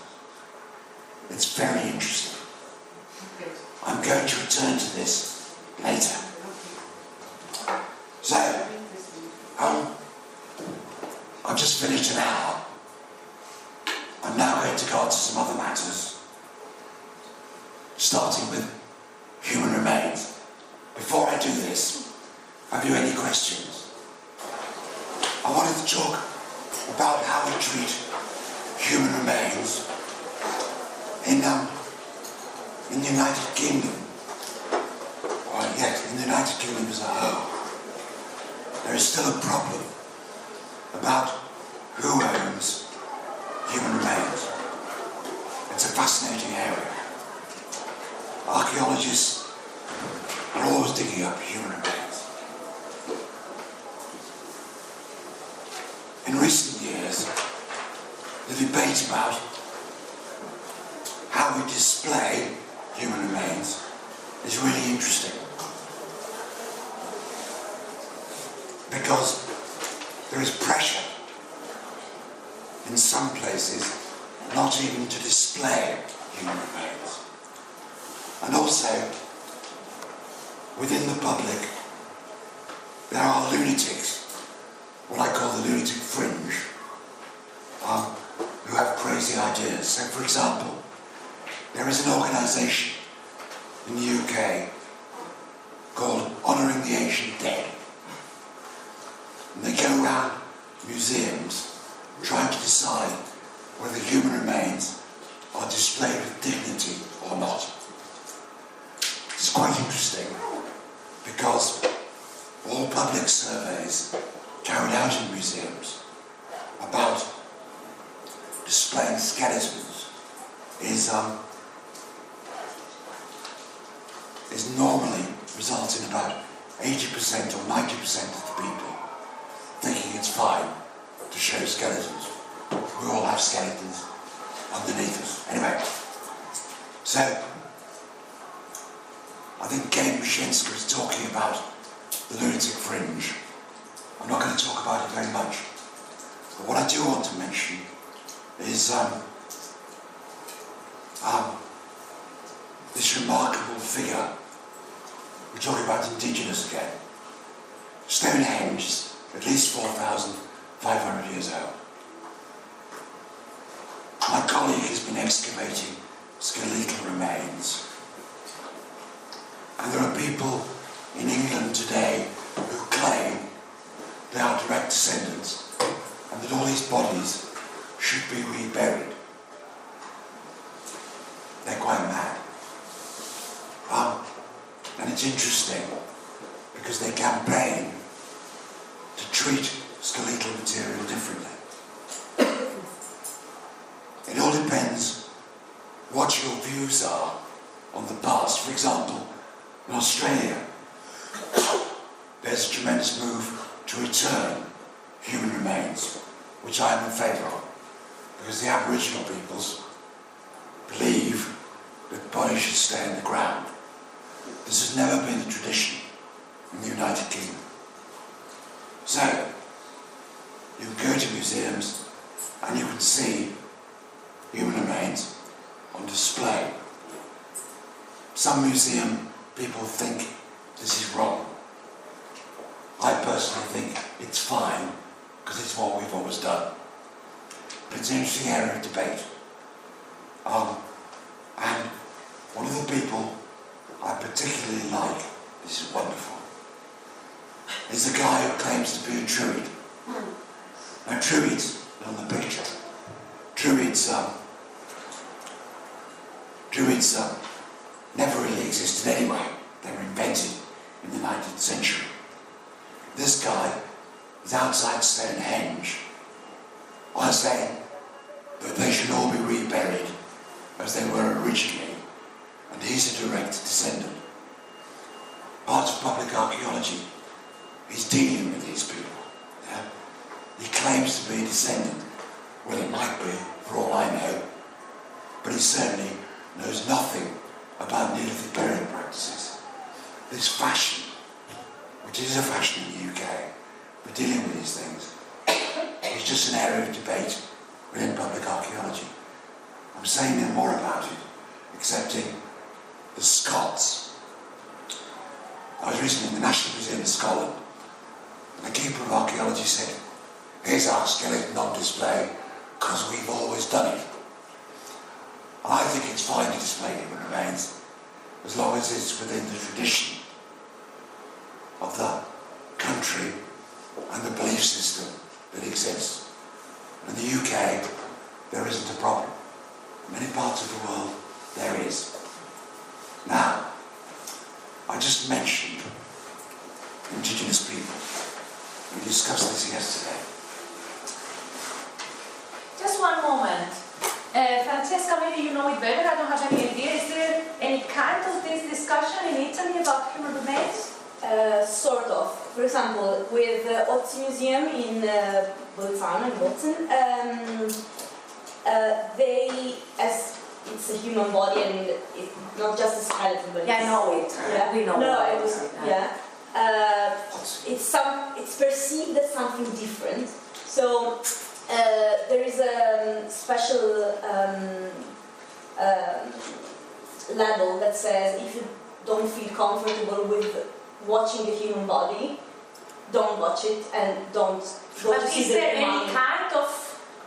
S1: It's very interesting. I'm going to return to this later. So, I've just finished an hour. I'm now going to go on to some other matters, starting with human remains. Before I do this, have you any questions? I wanted to talk about how we treat human remains in the United Kingdom. Well, yes, in the United Kingdom as a whole. There is still a problem about who owns human remains. It's a fascinating area. Archaeologists are always digging up human remains. In recent years, the debate about how we display human remains is really interesting. in some places, not even to display human remains. And also, within the public, there are lunatics, what I call the lunatic fringe, who have crazy ideas. So, for example, there is an organisation in the UK called Honouring the Ancient Dead. And they go around museums trying to decide whether human remains are displayed with dignity or not. It's quite interesting because all public surveys carried out in museums about displaying skeletons is normally results in about 80% or 90% of the people thinking it's fine to show skeletons. We all have skeletons underneath us. Anyway, so I think Gabe Mashinsky was talking about the lunatic fringe. I'm not going to talk about it very much, but what I do want to mention is this remarkable figure. We're talking about indigenous again. Stonehenge is at least 4,500 years old. My colleague has been excavating skeletal remains. And there are people in England today who claim they are direct descendants and that all these bodies should be reburied. They're quite mad. And it's interesting because they campaign to treat skeletal material differently. It all depends what your views are on the past. For example, in Australia, there's a tremendous move to return human remains, which I am in favour of, because the Aboriginal peoples believe that bodies should stay in the ground. This has never been the tradition in the United Kingdom. So, you can go to museums and you can see human remains on display. Some museum people think this is wrong. I personally think it's fine because it's what we've always done. But it's an interesting area of debate. And one of the people I particularly like, this is wonderful, is a guy who claims to be a Druid. Now Druids, on the picture, Druids never really existed anyway. They were invented in the 19th century. This guy is outside Stonehenge. I say that they should all be reburied as they were originally, and he's a direct descendant. Part of public archaeology is dealing with these people. Yeah? He claims to be a descendant. Well, it might be, for all I know, but he certainly knows nothing about Neolithic burial practices. This fashion, which is a fashion in the UK, for dealing with these things, is just an area of debate within public archaeology. I'm saying no more about it, excepting the Scots. I was recently in the National Museum of Scotland, and the keeper of archaeology said, "Here's our skeleton on display, because we've always done it." And I think it's fine to display human remains, as long as it's within the tradition of the country and the belief system that exists. In the UK, there isn't a problem. In many parts of the world, there is. Now, I just mentioned indigenous people. We discussed this yesterday.
S2: Just one moment. Francesca, maybe you know it better, I don't have any idea. Is there any kind of this discussion in Italy about human remains?
S3: Sort of. For example, with Ozzi Museum in Bolzano, in Bozen, they, as it's a human body and it's not just a skeleton, but
S2: Yeah, I know it.
S3: Yeah.
S2: We know.
S3: No,
S2: why
S3: it was, yeah. It's perceived as something different. So there is a special level that says if you don't feel comfortable with watching the human body, don't watch it and don't go
S2: But
S3: to see
S2: is
S3: the
S2: there any
S3: mummy.
S2: kind of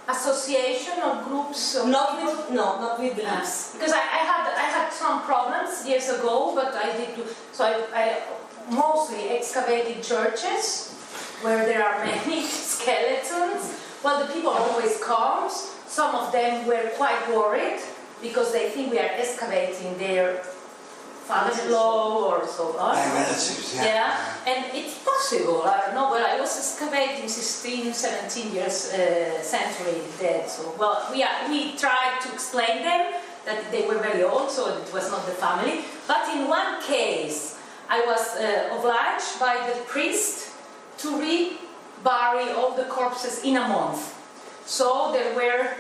S2: association or groups? Of
S3: Not
S2: people?
S3: with, no, not with beliefs.
S2: Because I had some problems years ago, but I did do, so I mostly excavated churches where there are many skeletons. Well, the people always come. Some of them were quite worried because they think we are excavating their father-in-law or so on.
S1: Their relatives, yeah.
S2: Yeah, and it's possible. I don't know. Well, I was excavating 16, 17 years century dead. So, well, we tried to explain them that they were very old, so it was not the family. But in one case, I was obliged by the priest to rebury all the corpses in a month. So there were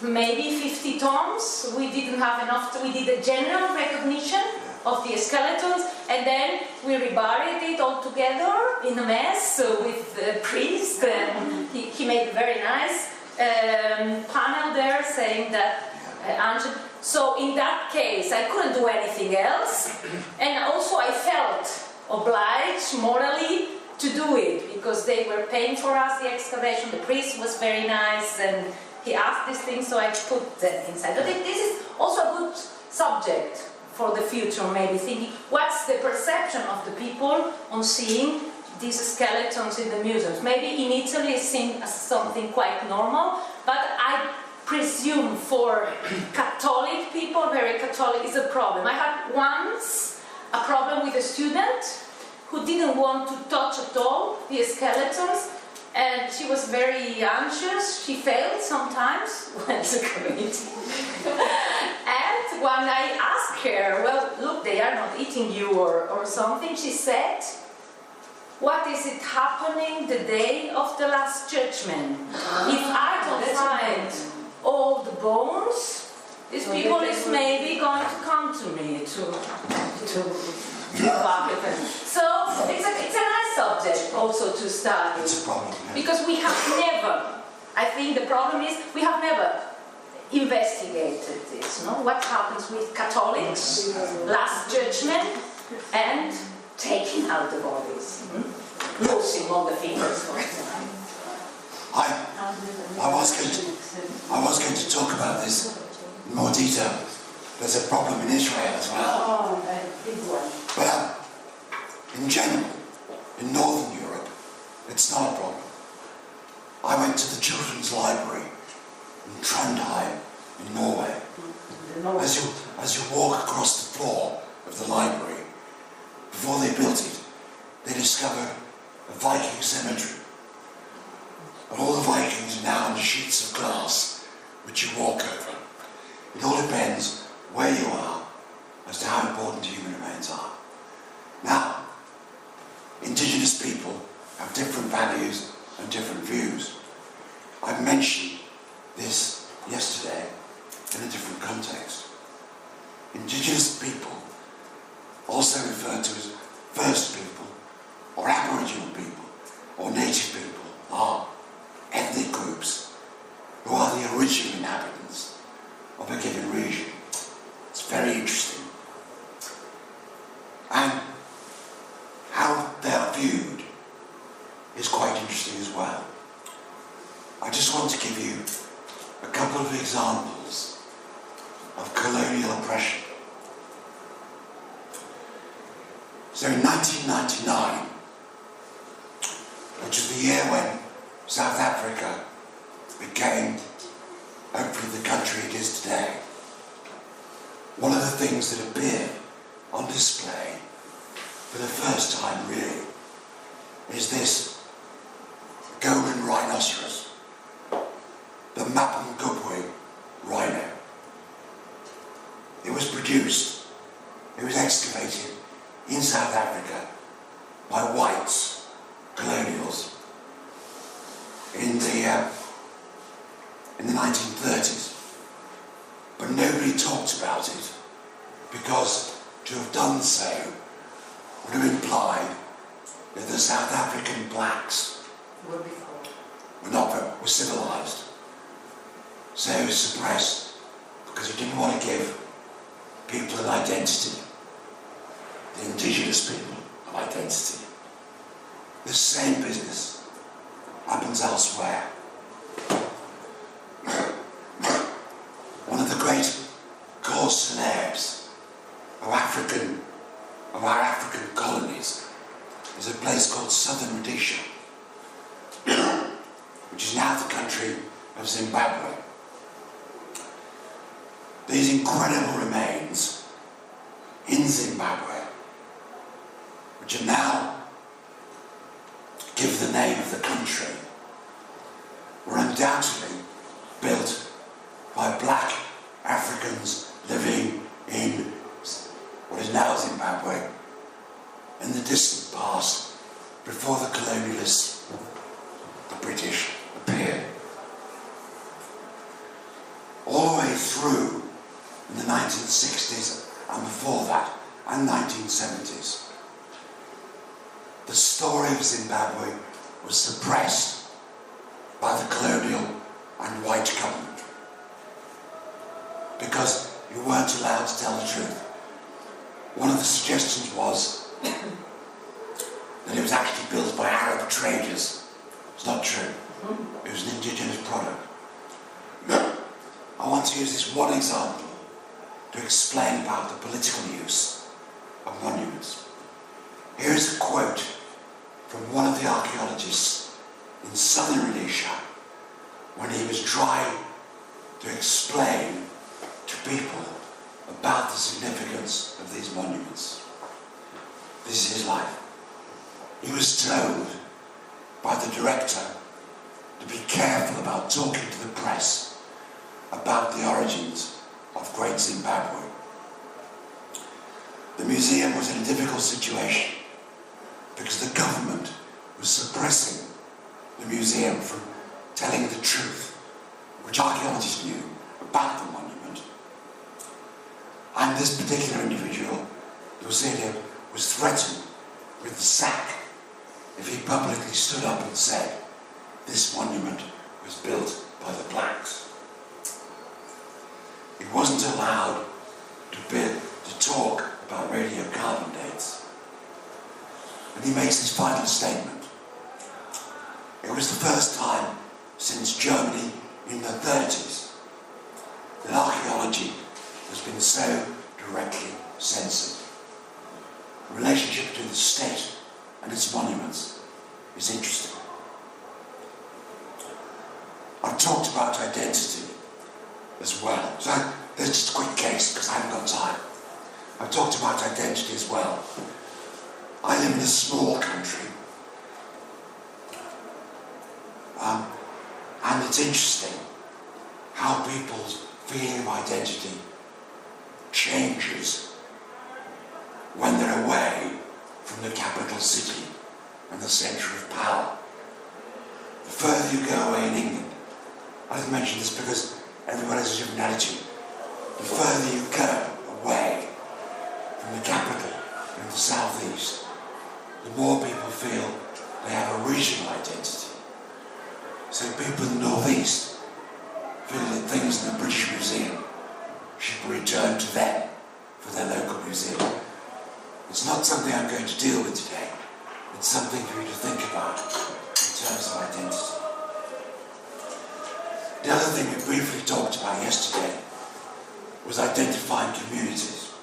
S2: maybe 50 tombs. We didn't have enough. We did a general recognition of the skeletons, and then we reburied it all together in a mess with the priest, and he made a very nice panel there saying that Angel. So in that case, I couldn't do anything else, and also I felt obliged morally to do it because they were paying for us the excavation. The priest was very nice, and he asked these things, so I put them inside. But this is also a good subject for the future, maybe thinking, what's the perception of the people on seeing these skeletons in the museums? Maybe in Italy it's seen as something quite normal, but I presume for Catholic people, very Catholic, is a problem. I had once a problem with a student who didn't want to touch at all the skeletons, and she was very anxious. She failed sometimes when excavating. And when I asked her, well, look, they are not eating you or something, she said, what is it happening the day of the Last Judgment? If I don't find all the bones, these people is maybe going to come to me to so it's a nice subject also to study.
S1: It's a problem. Yeah.
S2: Because we have never, I think the problem is, we have never investigated this, no? What happens with Catholics, Last Judgment, and taking out the bodies, losing all the fingers, for example.
S1: I was going to talk about this in more detail. There's a problem in Israel as well.
S4: Oh, a big one.
S1: But in general, in Northern Europe, it's not a problem. I went to the Children's Library in Trondheim, in Norway. As you walk across the floor of the library, before they built it, they discovered a Viking cemetery. And all the Vikings are now under sheets of glass, which you walk over. It all depends where you are as to how important human remains are. Now, indigenous people have different values and different views. I mentioned this yesterday in a different context. Indigenous people, also referred to as First People, or Aboriginal people, or Native people, are ethnic groups who are the original inhabitants of a given region. It's very interesting. And how they are viewed is quite interesting as well. I just want to give you a couple of examples of colonial oppression. So in 1999, which was the year when South Africa became hopefully the country it is today, one of the things that appeared on display for the first time really is this golden rhinoceros, the Mapungubwe rhino. It was produced, it was excavated in South Africa by whites, colonials, in the 1930s. But nobody talked about it because to have done so would have implied that the South African blacks were civilized. So it was suppressed because he didn't want to give people an identity, the indigenous people an identity. The same business happens elsewhere. One of the great cause célèbres of our African colonies is a place called Southern Rhodesia, which is now the country of Zimbabwe. These incredible remains in Zimbabwe, which are now give the name of the country, were undoubtedly built by black Africans living in what is now Zimbabwe in the distant past, before the colonialists, the British, appeared. All the way through in the 1960s and before that, and 1970s, the story of Zimbabwe was suppressed by the colonial and white government because you weren't allowed to tell the truth. One of the suggestions was that it was actually built by Arab traders. It's not true. It was an indigenous product. I want to use this one example to explain about the political use of monuments. Here is a quote from one of the archaeologists in Southern Rhodesia when he was trying to explain to people about the significance of these monuments. This is his life. He was told by the director to be careful about talking to the press about the origins of Great Zimbabwe. The museum was in a difficult situation because the government was suppressing the museum from telling the truth, which archaeologists knew about the monument. And this particular individual, you'll see him, was threatened with the sack if he publicly stood up and said, this monument was built by the blacks. He wasn't allowed to talk about radiocarbon dates. And he makes his final statement. It was the first time since Germany in the 30s that archaeology has been so directly censored. The relationship between the state and its monuments is interesting. I've talked about identity as well. So there's just a quick case because I haven't got time. I've talked about identity as well. I live in a small country, and it's interesting how people's feeling of identity changes when they're away from the capital city and the centre of power. The further you go away in England, I didn't mention this because everyone has a different attitude, the further you go away from the capital in the southeast, the more people feel they have a regional identity. So people in the northeast feel that things in the British Museum should be returned to them for their local museum. It's not something I'm going to deal with today. It's something for you to think about in terms of identity. The other thing we briefly talked about yesterday was identifying communities.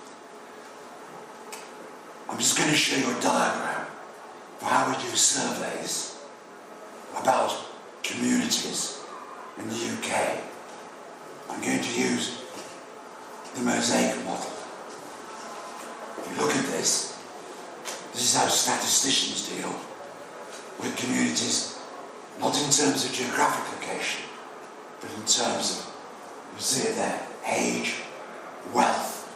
S1: I'm just going to show you a diagram for how we do surveys about communities in the UK. I'm going to use the mosaic model. If you look at this is how statisticians deal with communities, not in terms of geographic location, but in terms of, you see it there, age, wealth,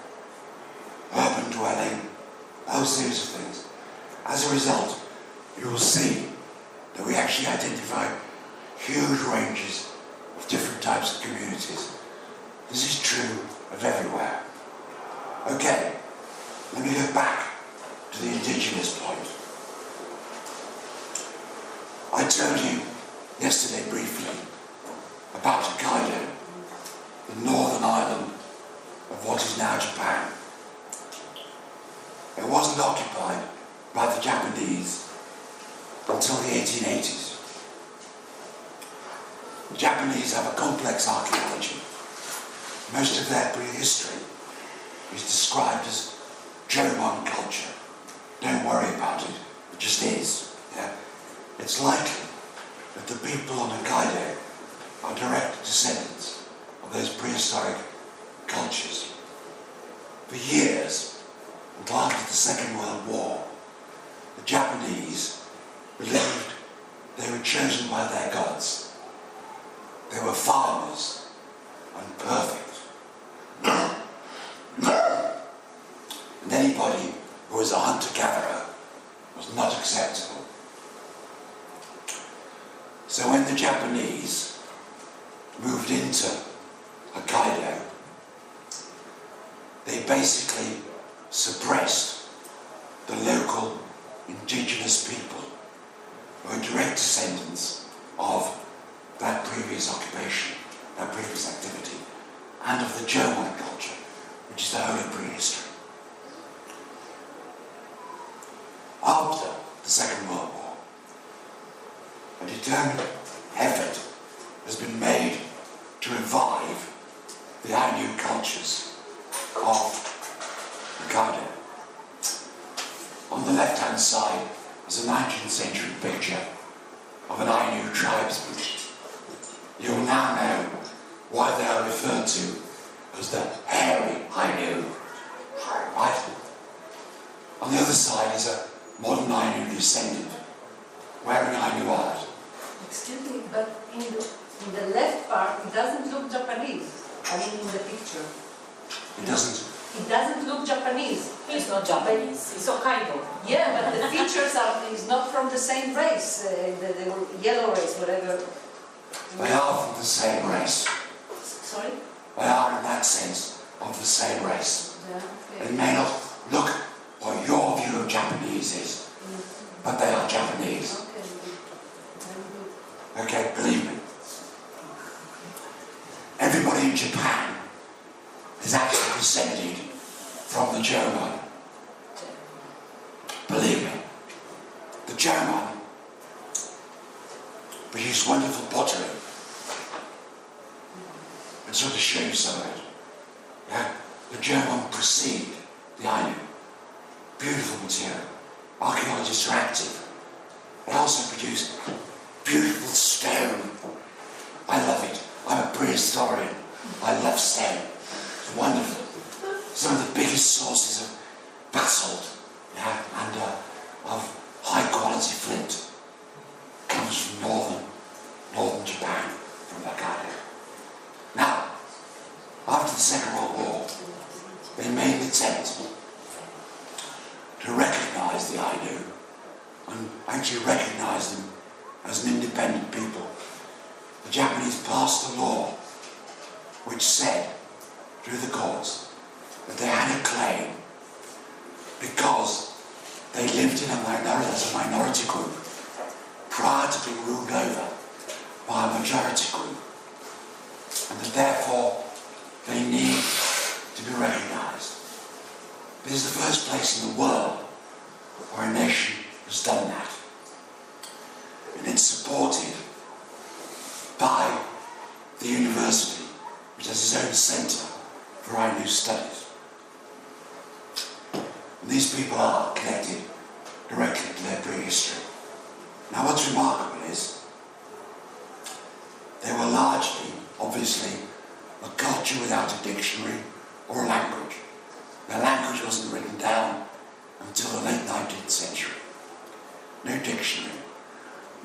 S1: urban dwelling, those series of things. As a result, you will see that we actually identify huge ranges of different types of communities. This is true of everywhere. Okay, let me go back to the indigenous point. I told you yesterday briefly now Japan. It wasn't occupied by the Japanese until the 1880s. The Japanese have a complex archaeology. Most of their prehistory is described as Jomon culture. Don't worry about it, it just is. Yeah? It's likely that the people on Hokkaido are direct descendants of those prehistoric cultures. For years, until after the Second World War, the Japanese believed they were chosen by their gods. They were farmers and perfect. And anybody who was a hunter-gatherer was not acceptable. So when the Japanese moved into Hokkaido, they basically suppressed the local indigenous people who were direct descendants of that previous occupation, that previous activity, and of the Jomon culture, which is the whole of prehistory. After the Second World War, a determined effort has been made to revive the Ainu cultures of Hokkaido. On the left-hand side is a 19th century picture of an Ainu tribesman. You will now know why they are referred to as the hairy Ainu. Right? On the other side is a modern Ainu descendant wearing Ainu art.
S4: Excuse me, but in the left part, it doesn't look Japanese. I mean, in the picture.
S1: It doesn't.
S4: It doesn't look Japanese.
S2: He's not Japanese, he's Hokkaido.
S4: Yeah, but the features is not from the same race, the yellow race, whatever.
S1: They are from the same race.
S4: Sorry?
S1: They are, in that sense, of the same race.
S4: Yeah,
S1: They
S4: okay.
S1: may not look what your view of Japanese is, but they are Japanese.
S4: Okay.
S1: Okay, believe me. Everybody in Japan is actually descended from the Jomon. Believe me. The Jomon produce wonderful pottery. And sort of show you some of it. Yeah? The Jomon precede the Ainu. Beautiful material. Archaeologists are active. They also produce beautiful stone. I love it. I'm a prehistorian. I love stone. It's wonderful. Some of the biggest sources of basalt, yeah, and of high quality flint comes from northern Japan, from Hokkaido. Now, after the Second World War, they made an attempt to recognise the Ainu and actually recognise them as an independent people. The Japanese passed a law which said, through the courts, that they had a claim because they lived in a minority, as a minority group, prior to being ruled over by a majority group, and that therefore they need to be recognised. This is the first place in the world where a nation has done that. And it's supported by the university, which has its own centre for Ainu studies. And these people are connected directly to their prehistory. Now what's remarkable is they were largely, obviously, a culture without a dictionary or a language. Their language wasn't written down until the late 19th century. No dictionary.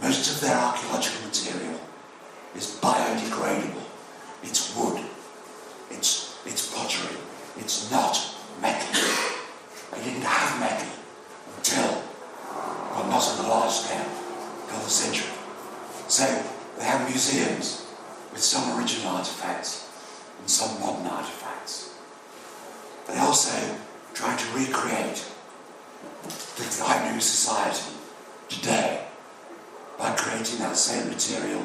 S1: Most of their archaeological material is biodegradable. It's wood. It's pottery. It's not metal. They didn't have metal until, well, not on a large scale, until the century. So they have museums with some original artifacts and some modern artifacts. They also try to recreate the Ainu society today by creating that same material,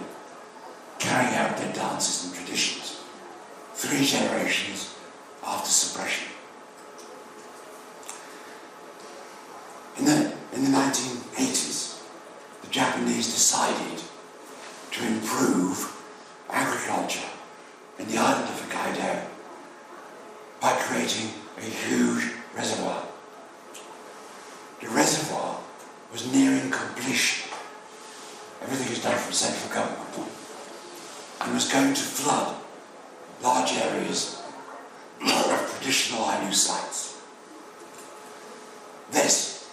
S1: carrying out their dances and traditions. 3 generations after suppression. In the 1980s, the Japanese decided to improve agriculture in the island of Hokkaido by creating a huge reservoir. The reservoir was nearing completion. Everything is done from central government, and was going to flood large areas of traditional Ainu sites. This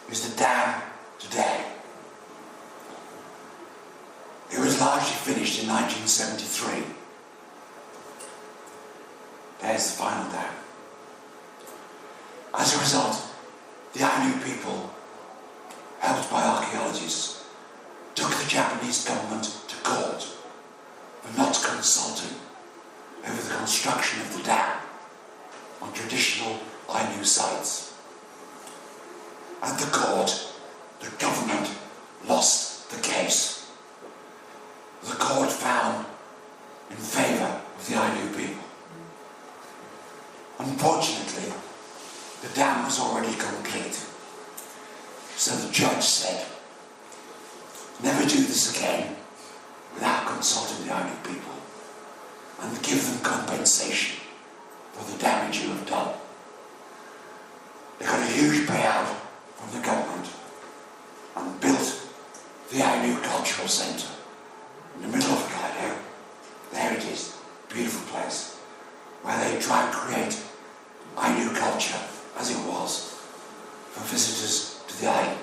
S1: is the dam today. It was largely finished in 1973. There's the final dam. As a result, the Ainu people, helped by archaeologists, took the Japanese government to court for not consulting over the construction of the dam on traditional Ainu sites. At the court, the government lost the case. The court found in favour of the Ainu people. Unfortunately, the dam was already complete. So the judge said, never do this again without consulting the Ainu people and give them compensation for the damage you have done. They got a huge payout from the government and built the Ainu Cultural Centre in the middle of Hokkaido. There it is, beautiful place, where they try and create Ainu culture as it was for visitors to the island.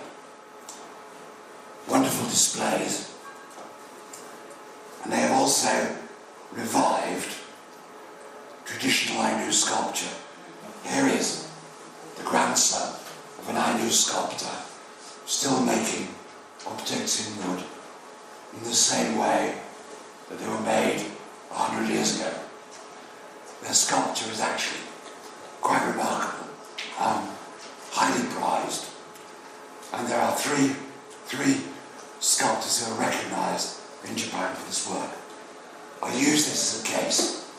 S1: Wonderful displays. And they have also revived traditional Ainu sculpture. Here is the grandson of an Ainu sculptor still making objects in wood in the same way that they were made 100 years ago. Their sculpture is actually quite remarkable, highly prized, and there are three sculptors who are recognised in Japan for this work. I use this as a case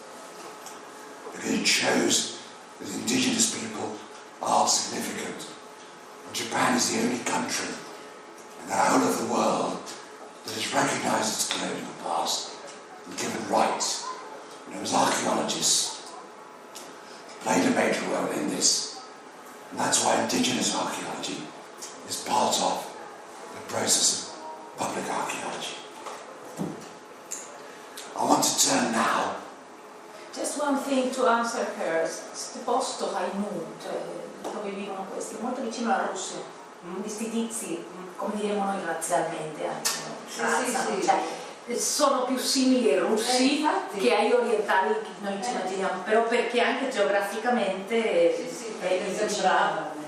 S1: because it shows that indigenous people are significant. And Japan is the only country in the whole of the world that has recognised its colonial past and given rights. And it was archaeologists played a major role in this. And that's why indigenous archaeology is part of the process of public archaeology. I want to turn now.
S2: Just one thing to answer her. Questo posto Ainu, cioè dove vivono questi, molto vicino alla Russia. Questi tizi, come diremo noi razzialmente, cioè, sono più simili ai russi che agli orientali che noi ci immaginiamo, però perché anche geograficamente è vicino.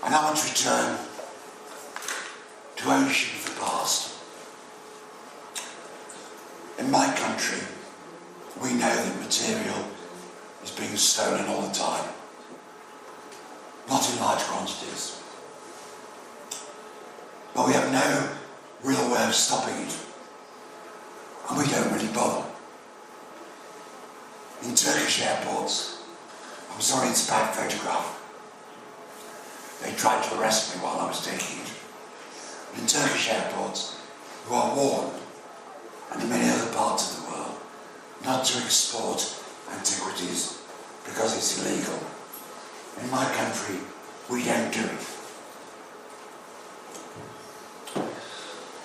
S1: And I want to return to ownership of the past. In my country, we know that material is being stolen all the time, not in large quantities. But we have no real way of stopping it, and we don't really bother. In Turkish airports, I'm sorry it's a bad photograph, they tried to arrest me while I was taking it. In Turkish airports, you are warned, and in many other parts of the world, not to export antiquities because it's illegal. In my country, we don't do it.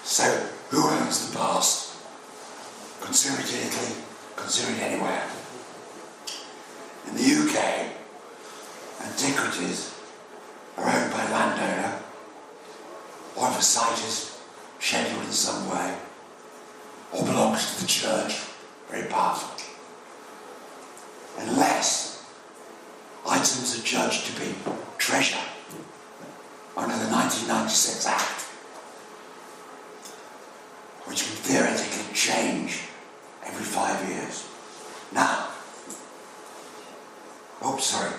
S1: So, who owns the past? Consider it in Italy, consider it anywhere. In the UK, antiquities are owned by a landowner, or if a site is scheduled in some way, or belongs to the church, very powerful. Unless items are judged to be treasure under the 1996 Act, which can theoretically change every 5 years. Now, oops, sorry,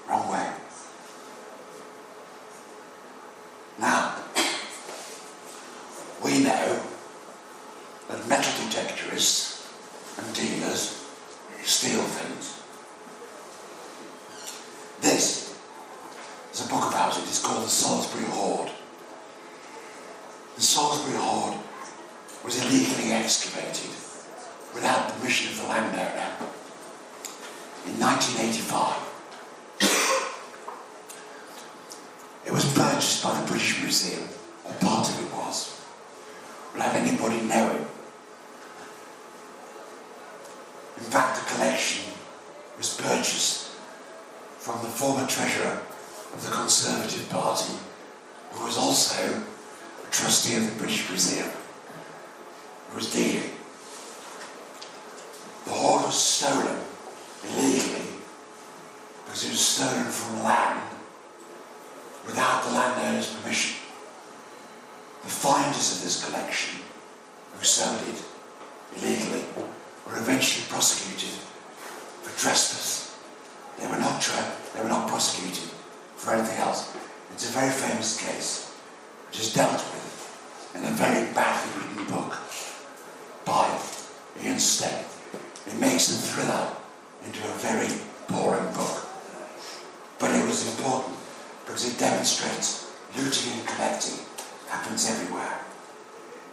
S1: wrong way. Now, we know that metal detectorists and There's a book about it. It's called The Salisbury Hoard. The Salisbury Hoard was illegally excavated without permission of the landowner in 1985. It was purchased by the British Museum, or part of it was, without anybody knowing. In fact, the collection was purchased from the former treasurer of the Conservative Party, who was also a trustee of the British Museum, who was dealing. The hoard was stolen illegally because it was stolen from land without the landowner's permission. The finders of this collection, who sold it illegally, were eventually prosecuted for trespass. They were not prosecuted for anything else. It's a very famous case, which is dealt with in a very badly written book by Ian Stead. It makes the thriller into a very boring book. But it was important because it demonstrates looting and collecting happens everywhere.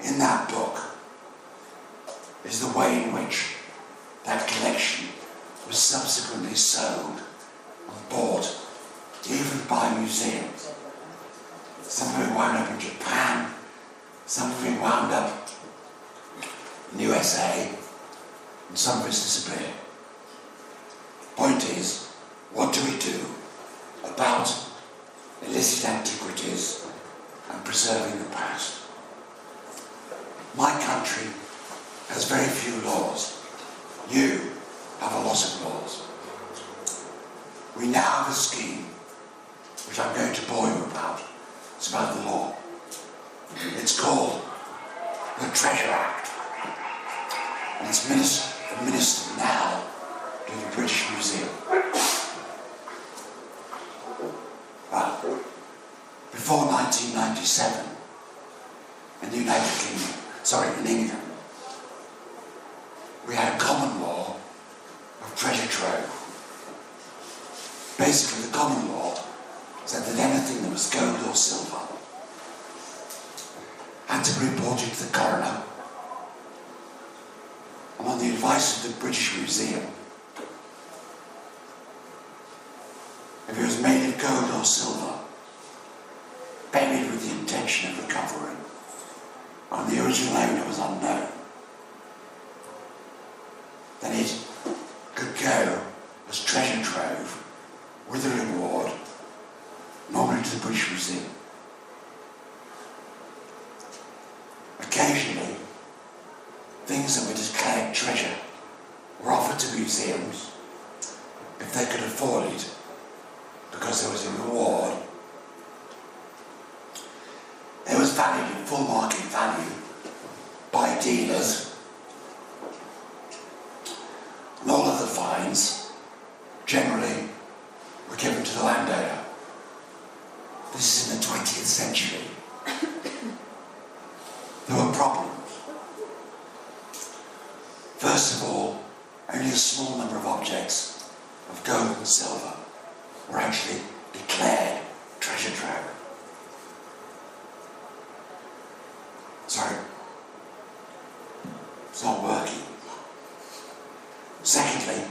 S1: In that book is the way in which that collection was subsequently sold and bought, even by museums. Some of it wound up in Japan, some of it wound up in the USA, and some of it's disappeared. Point is, what do we do about illicit antiquities and preserving the past? My country has very few laws. You have a lot of laws. We now have a scheme, which I'm going to bore you about. It's about the law. It's called the Treasure Act. And it's administered now to the British Museum. Well, before 1997, in the United Kingdom, in England, we had a common law of treasure trove. Basically, the common law said that anything that was gold or silver had to be reported to the coroner, and on the advice of the British Museum, if it was made of gold or silver, buried with the intention of recovery, and the original owner was unknown, then it could go as treasure trove with a reward, normally to the British Museum. Occasionally, things that were declared treasure were offered to museums if they could afford it, because there was a reward. It was valued at full market value by dealers, and all of the fines generally were given to the landowner. This is in the 20th century. There were problems. First of all, only a small number of objects of gold and silver were actually declared treasure trove. Sorry, it's not working. Secondly,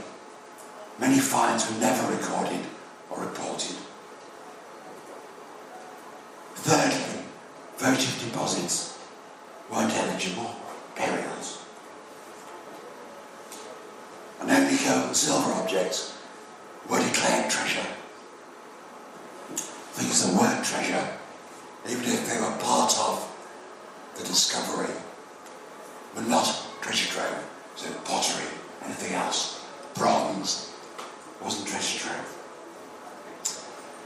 S1: many fines were never recorded or reported. Thirdly, votive deposits weren't eligible burials. And only gold and silver objects were declared treasure. Things that weren't treasure, even if they were part of the discovery, were not treasure trove. So pottery, anything else, bronze, wasn't treasure trove.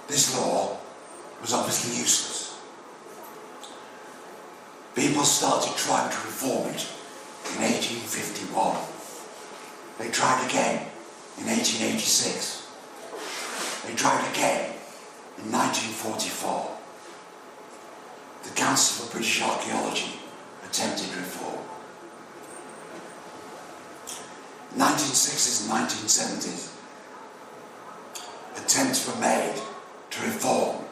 S1: This law was obviously useless. People started trying to reform it in 1851. They tried again in 1886. They tried again in 1944. The Council for British Archaeology attempted reform. In the 1960s and 1970s, attempts were made to reform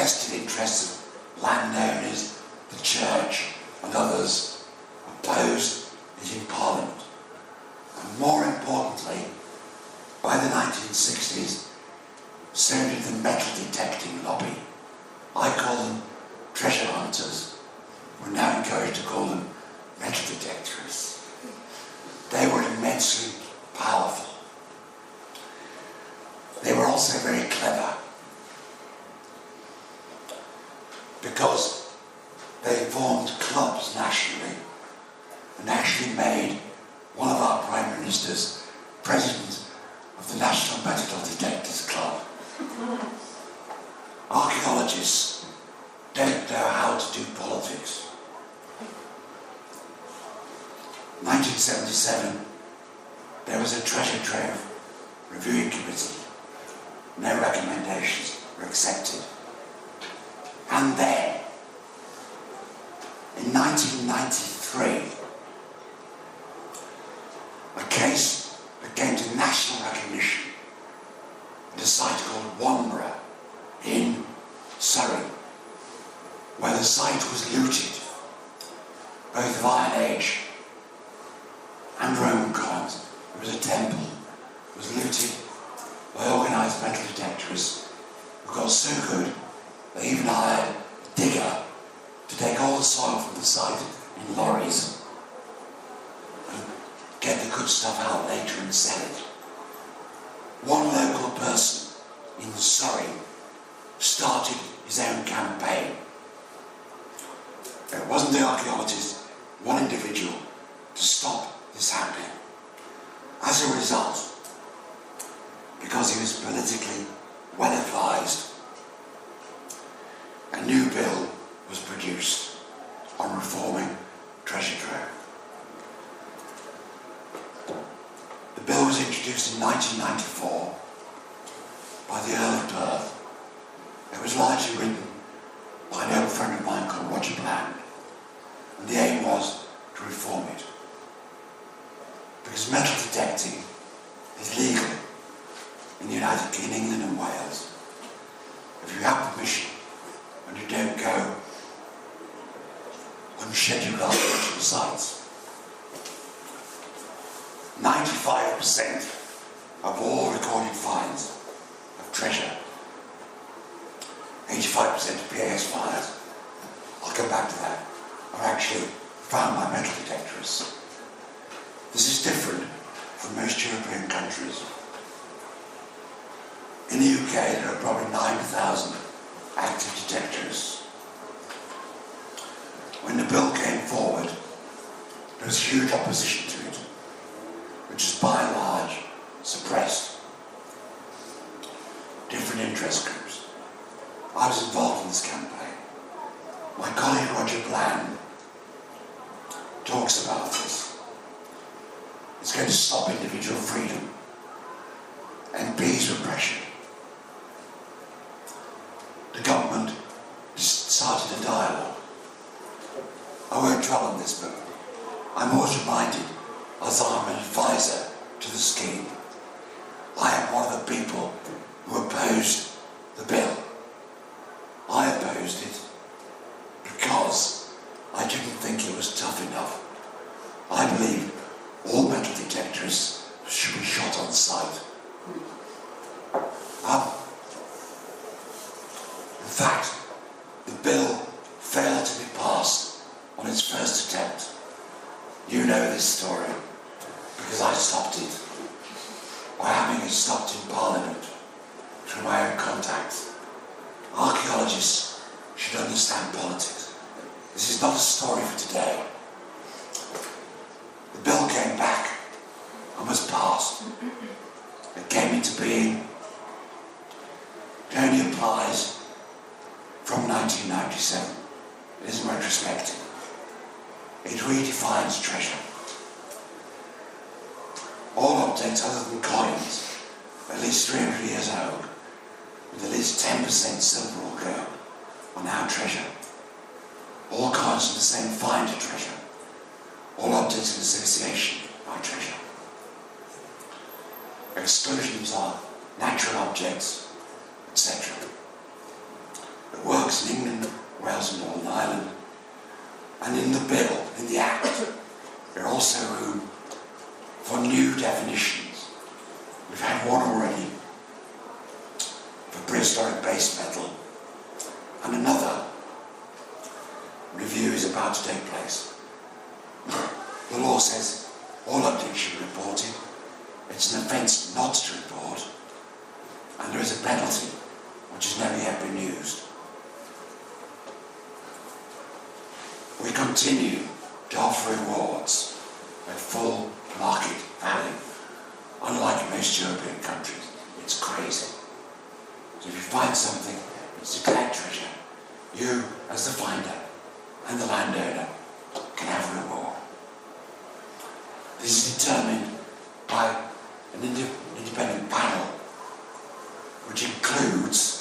S1: vested interests of landowners, the church and others opposed it in Parliament. And more importantly, by the 1960s, so did the metal detecting lobby. I call them treasure hunters. We're now encouraged to call them metal detectorists. They were immensely powerful. They were also very clever because they formed clubs nationally and actually made one of our Prime Ministers president of the National Metal Detectors Club. Archaeologists don't know how to do politics. 1977, there was a treasure trove reviewing committee. No recommendations were accepted. And then, in 1993, a case that gained national recognition at a site called Wanborough in Surrey, where the site was looted, both of Iron Age and Roman coins. There was a temple that was looted by organised metal detectorists who got so good they even hired a digger to take all the soil from the site in lorries and get the good stuff out later and sell it. One local person in Surrey started his own campaign. It wasn't the archaeologist, one individual, to stop this happening. As a result, because he was politically well advised, a new bill was produced on reforming treasure trove. The bill was introduced in 1994 by the Earl of Perth. It was largely written by an old friend of mine called Roger Bland, and the aim was to reform it. Because metal detecting is legal in the United Kingdom, England and Wales. If you have permission and you don't go unscheduled archaeological sites. 95% of all recorded finds of treasure, 85% of PAS finds, I'll come back to that, are actually found by metal detectorists. This is different from most European countries. In the UK, there are probably 9,000 active detectorists. When the bill came forward, there was huge opposition to it, which is by and large suppressed. Different interest groups. I was involved in this campaign. My colleague Roger Bland talks about this. It's going to stop individual freedom. MPs were pressured. The government started a dialogue. I won't dwell on this, but I'm always reminded, as I'm an advisor to the scheme, I am one of the people who opposed the bill. I opposed it because I didn't think it was tough enough. I believe all metal detectorists should be shot on sight. In fact, the bill failed to be passed on its first attempt. You know this story, because I stopped it by having it stopped in Parliament through my own contacts. Archaeologists should understand politics. This is not a story for today. The bill came back and was passed. It came into being. It only applies from 1997. It isn't retrospective. It redefines treasure. All objects other than coins, at least 300 years old, with at least 10% silver or gold, are now treasure. All coins of the same finder treasure. All objects in association are treasure. Exclusions are natural objects, etc. The word works in England, Wales and Northern Ireland. And in the bill, in the Act, there are also room for new definitions. We've had one already for prehistoric base metal, and another review is about to take place. The law says all updates should be reported. It's an offence not to report, and there is a penalty which has never yet been used. We continue to offer rewards at full market value. Unlike most European countries, it's crazy. So if you find something that's declared treasure, you, as the finder and the landowner, can have a reward. This is determined by an independent panel, which includes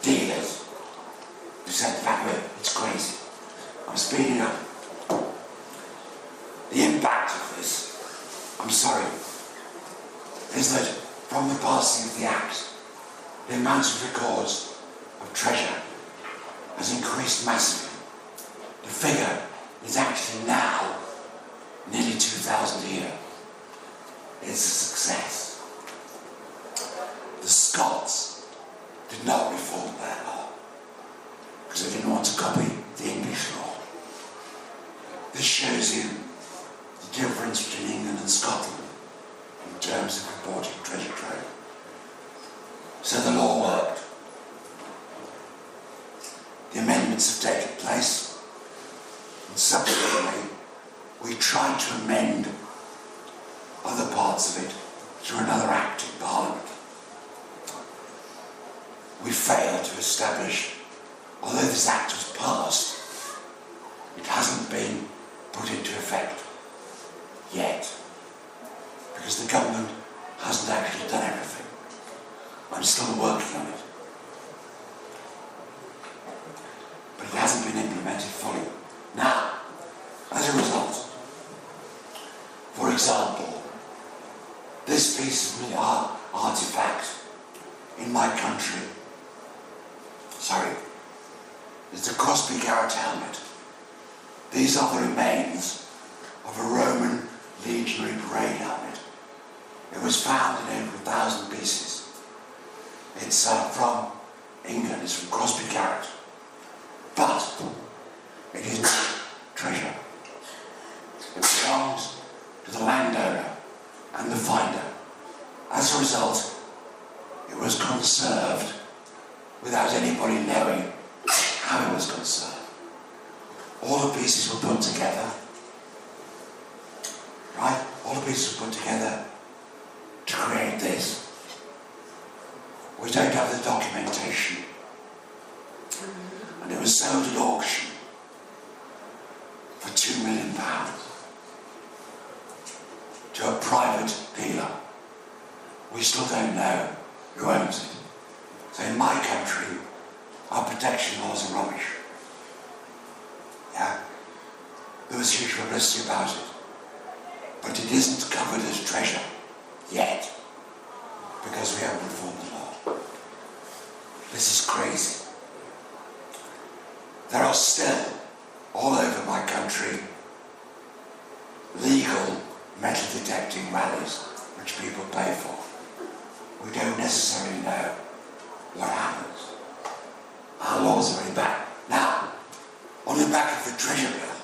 S1: dealers who said the fact that it's crazy. I'm speeding up. The impact of this, I'm sorry, is that from the passing of the Act, the amount of records of treasure has increased massively. The figure is actually now nearly 2,000 a year. It's a success. The Scots did not reform their law because they didn't want to copy the English law. This shows you the difference between England and Scotland in terms of reporting treasure trove. So the law worked. The amendments have taken place, and subsequently we tried to amend other parts of it through another act in Parliament. We failed to establish, although this act was passed, it hasn't been put into effect yet, because the government hasn't actually done everything. I'm still working on it, but it hasn't been implemented fully. Now, as a result, for example, this piece of artifact in my country, it's the Corso Public Archaeology. These are the remains of a Roman legionary parade helmet. It was found in over 1,000 pieces. It's from England, it's from Corso Public Archaeology. But it isn't treasure. It belongs to the landowner and the finder. As a result, it was conserved without anybody knowing how it was conserved. All the pieces were put together, right? All the pieces were put together to create this. We don't have the documentation. And it was sold at auction for £2 million to a private dealer. We still don't know who owns it. So in my country, our protection laws are rubbish. Yeah? There was huge publicity about it. But it isn't covered as treasure yet, because we haven't reformed the law. This is crazy. There are still, all over my country, legal metal detecting rallies which people pay for. We don't necessarily know what happens. Our laws are very bad. Now, on the back of the Treasure Bill,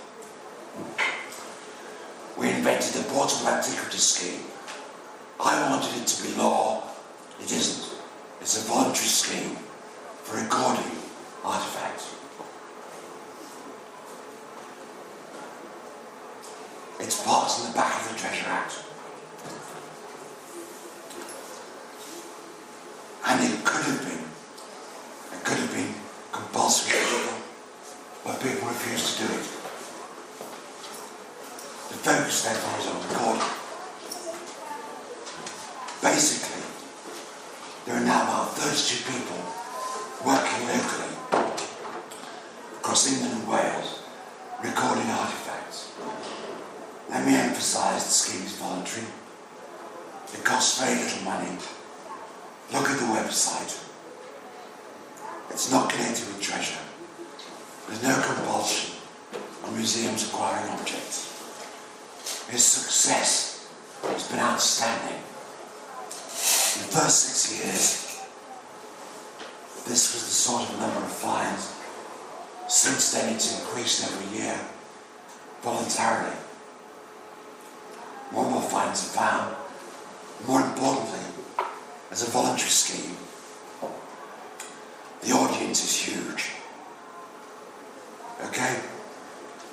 S1: we invented the Portable Antiquity Scheme. I wanted it to be law. It isn't. It's a voluntary scheme for recording artifacts. It's part in the back of the Treasure Act. And it could have been compulsory for people, but people refused to do it. The focus therefore is on recording. Basically, there are now about 32 people working locally across England and Wales recording artifacts. Let me emphasise the scheme is voluntary. It costs very little money. Look website. It's not connected with treasure. There's no compulsion on museums acquiring objects. Its success has been outstanding. In the first 6 years, this was the sort of number of finds. Since then, it's increased every year, voluntarily. More and more finds are found. More importantly, as a voluntary scheme, the audience is huge. Okay?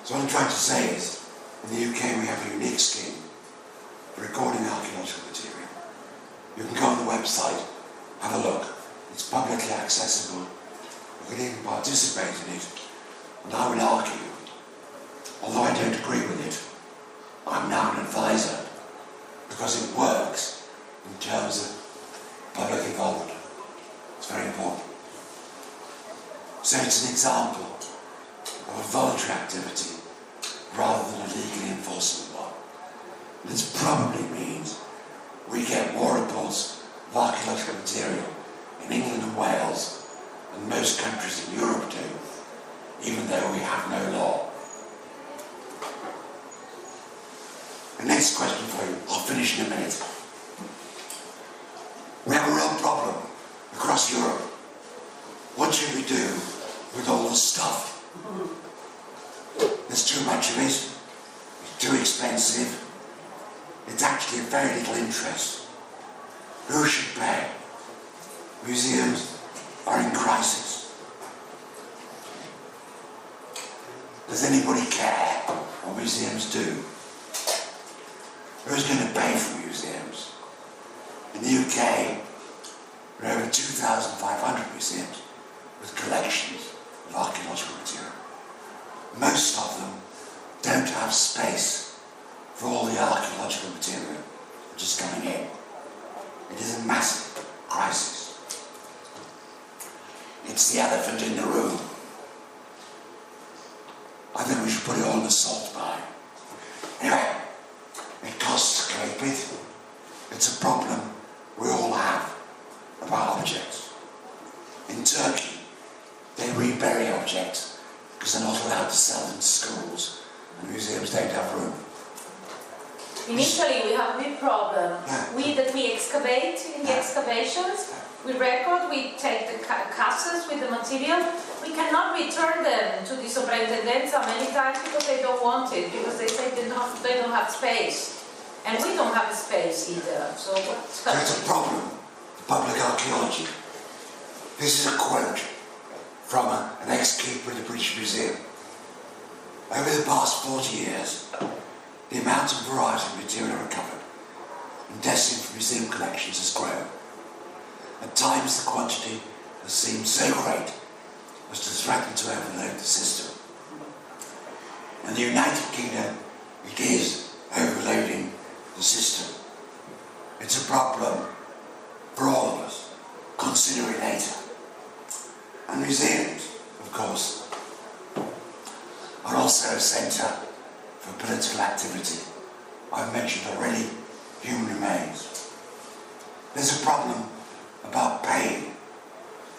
S1: So what I'm trying to say is, in the UK we have a unique scheme for recording archaeological material. You can go on the website, have a look. It's publicly accessible. You can even participate in it. And I would argue, although I don't agree with it, I'm now an advisor because it works in terms of public involvement. It's very important. So it's an example of a voluntary activity rather than a legally enforceable one. This probably means we get more reports of archaeological material in England and Wales than most countries in Europe do, even though we have no law. The next question for you, I'll finish in a minute. We have a real problem across Europe. What should we do with all the stuff? There's too much of it, it's too expensive, it's actually of very little interest. Who should pay? Museums are in crisis. Does anybody care what museums do? Who's going to pay for museums? In the UK, there are over 2,500 museums with collections of archaeological material. Most of them don't have space for all the archaeological material which is coming in. It is a massive crisis. It's the elephant in the room. I think we should put it all in the salt mine. Anyway, it costs a great bit. It's a problem we all have about objects. In Turkey, they rebury objects because they're not allowed to sell them to schools and museums don't have room.
S2: In Italy, we have a big problem. We excavate in the excavations, we record, we take the cassettes with the material. We cannot return them to the soprintendenza many times because they don't want it, because they say they don't have space. And we don't have a space either. So
S1: it's a problem for public archaeology. This is a quote from an ex-keeper in the British Museum. Over the past 40 years, the amount and variety of material recovered and destined for museum collections has grown. At times the quantity has seemed so great as to threaten to overload the system. In the United Kingdom, it is overloading the system. It's a problem for all of us. Consider it later. And museums, of course, are also a centre for political activity. I've mentioned already human remains. There's a problem about paying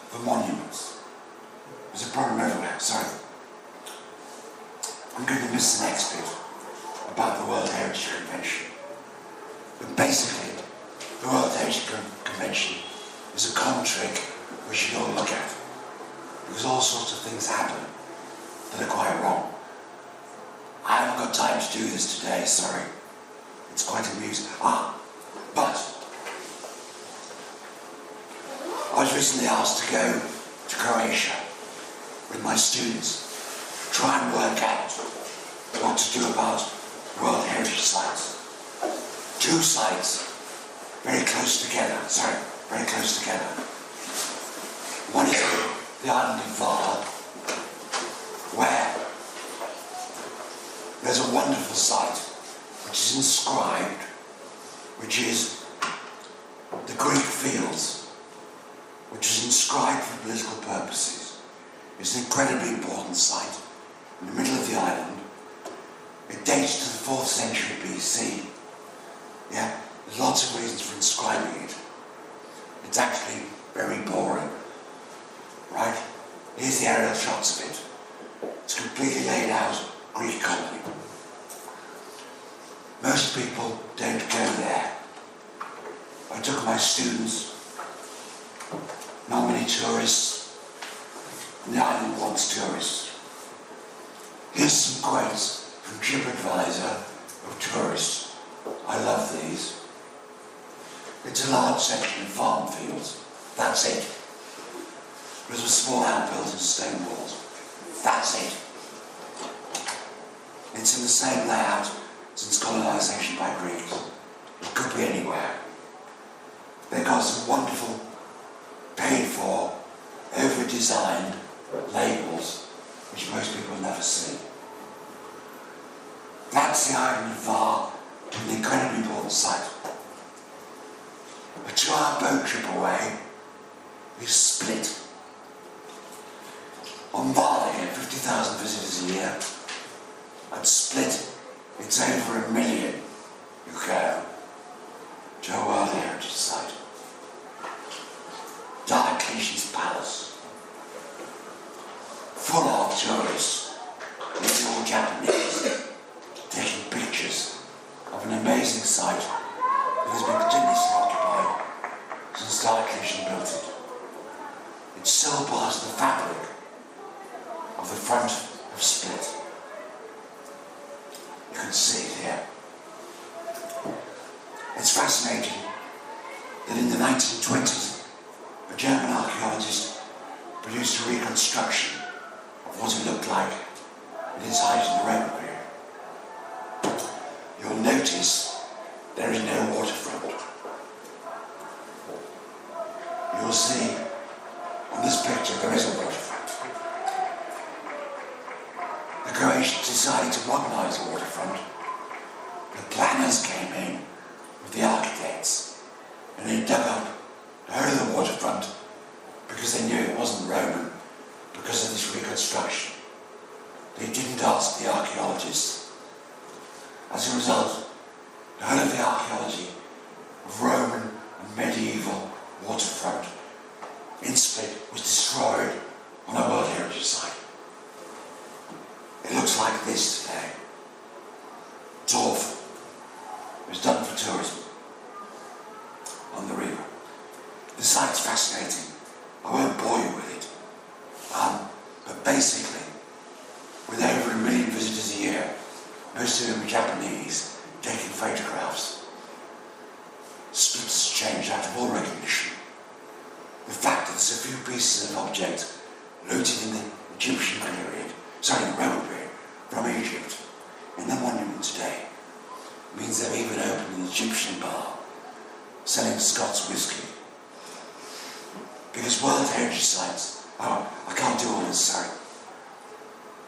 S1: for monuments. There's a problem everywhere. Sorry. I'm going to miss the next bit about the World Heritage Convention. But basically, the World Heritage Convention is a common trick we should all look at. Because all sorts of things happen that are quite wrong. I haven't got time to do this today, sorry. It's quite amusing. But I was recently asked to go to Croatia with my students, try and work out what to do about World Heritage Sites. 2 sites very close together, One is the island of Var, where there's a wonderful site which is inscribed, which is the Greek Fields, which is inscribed for political purposes. It's an incredibly important site in the middle of the island. It dates to the 4th century BC. There's lots of reasons for inscribing it. It's actually very very boring. Right? Here's the aerial shots of it. It's completely laid out Greek colony. Most people don't go there. I took my students, not many tourists, and the island wants tourists. Here's some quotes from TripAdvisor of tourists. I love these. It's a large section of farm fields. That's it. There's a small outbuilt and stone walls. That's it. It's in the same layout since colonisation by Greeks. It could be anywhere. They've got some wonderful, paid for, over-designed labels which most people never see. That's the island of Var, an incredibly important site. A 2-hour boat trip away is Split. On Var they get 50,000 visitors a year. At Split, it's over 1 million who go to a World Heritage Site. Diocletian's Palace, full of tourists, it's all Japanese, taking pictures of an amazing site that has been continuously occupied since Diocletian built it. It's still part of the fabric of the front of Split. You can see it here. It's fascinating that in the 1920s, a German archaeologist produced a reconstruction of what it looked like at its height in the Roman period. You'll notice there is no waterfront. You'll see on this picture there is a waterfront. The Croatians decided to modernise the waterfront. The planners came in with the architects and they dug up the whole of the waterfront because they knew it wasn't Roman because of this reconstruction. They didn't ask the archaeologists. As a result, the whole of the archaeology of Roman and medieval waterfront in Split was destroyed on a World Heritage Site. It looks like this today. It's awful. It was done for tourism on the river. The site's fascinating. I won't bore you with it. But basically, with over 1 million visitors a year, most of them are Japanese, taking photographs, Split has changed out of all recognition. The fact that there's a few pieces of objects looted in the Egyptian period, the Roman period, from Egypt, in the monument today, means they've even opened an Egyptian bar selling Scots whisky. Because World Heritage Sites, I can't do all this, sorry.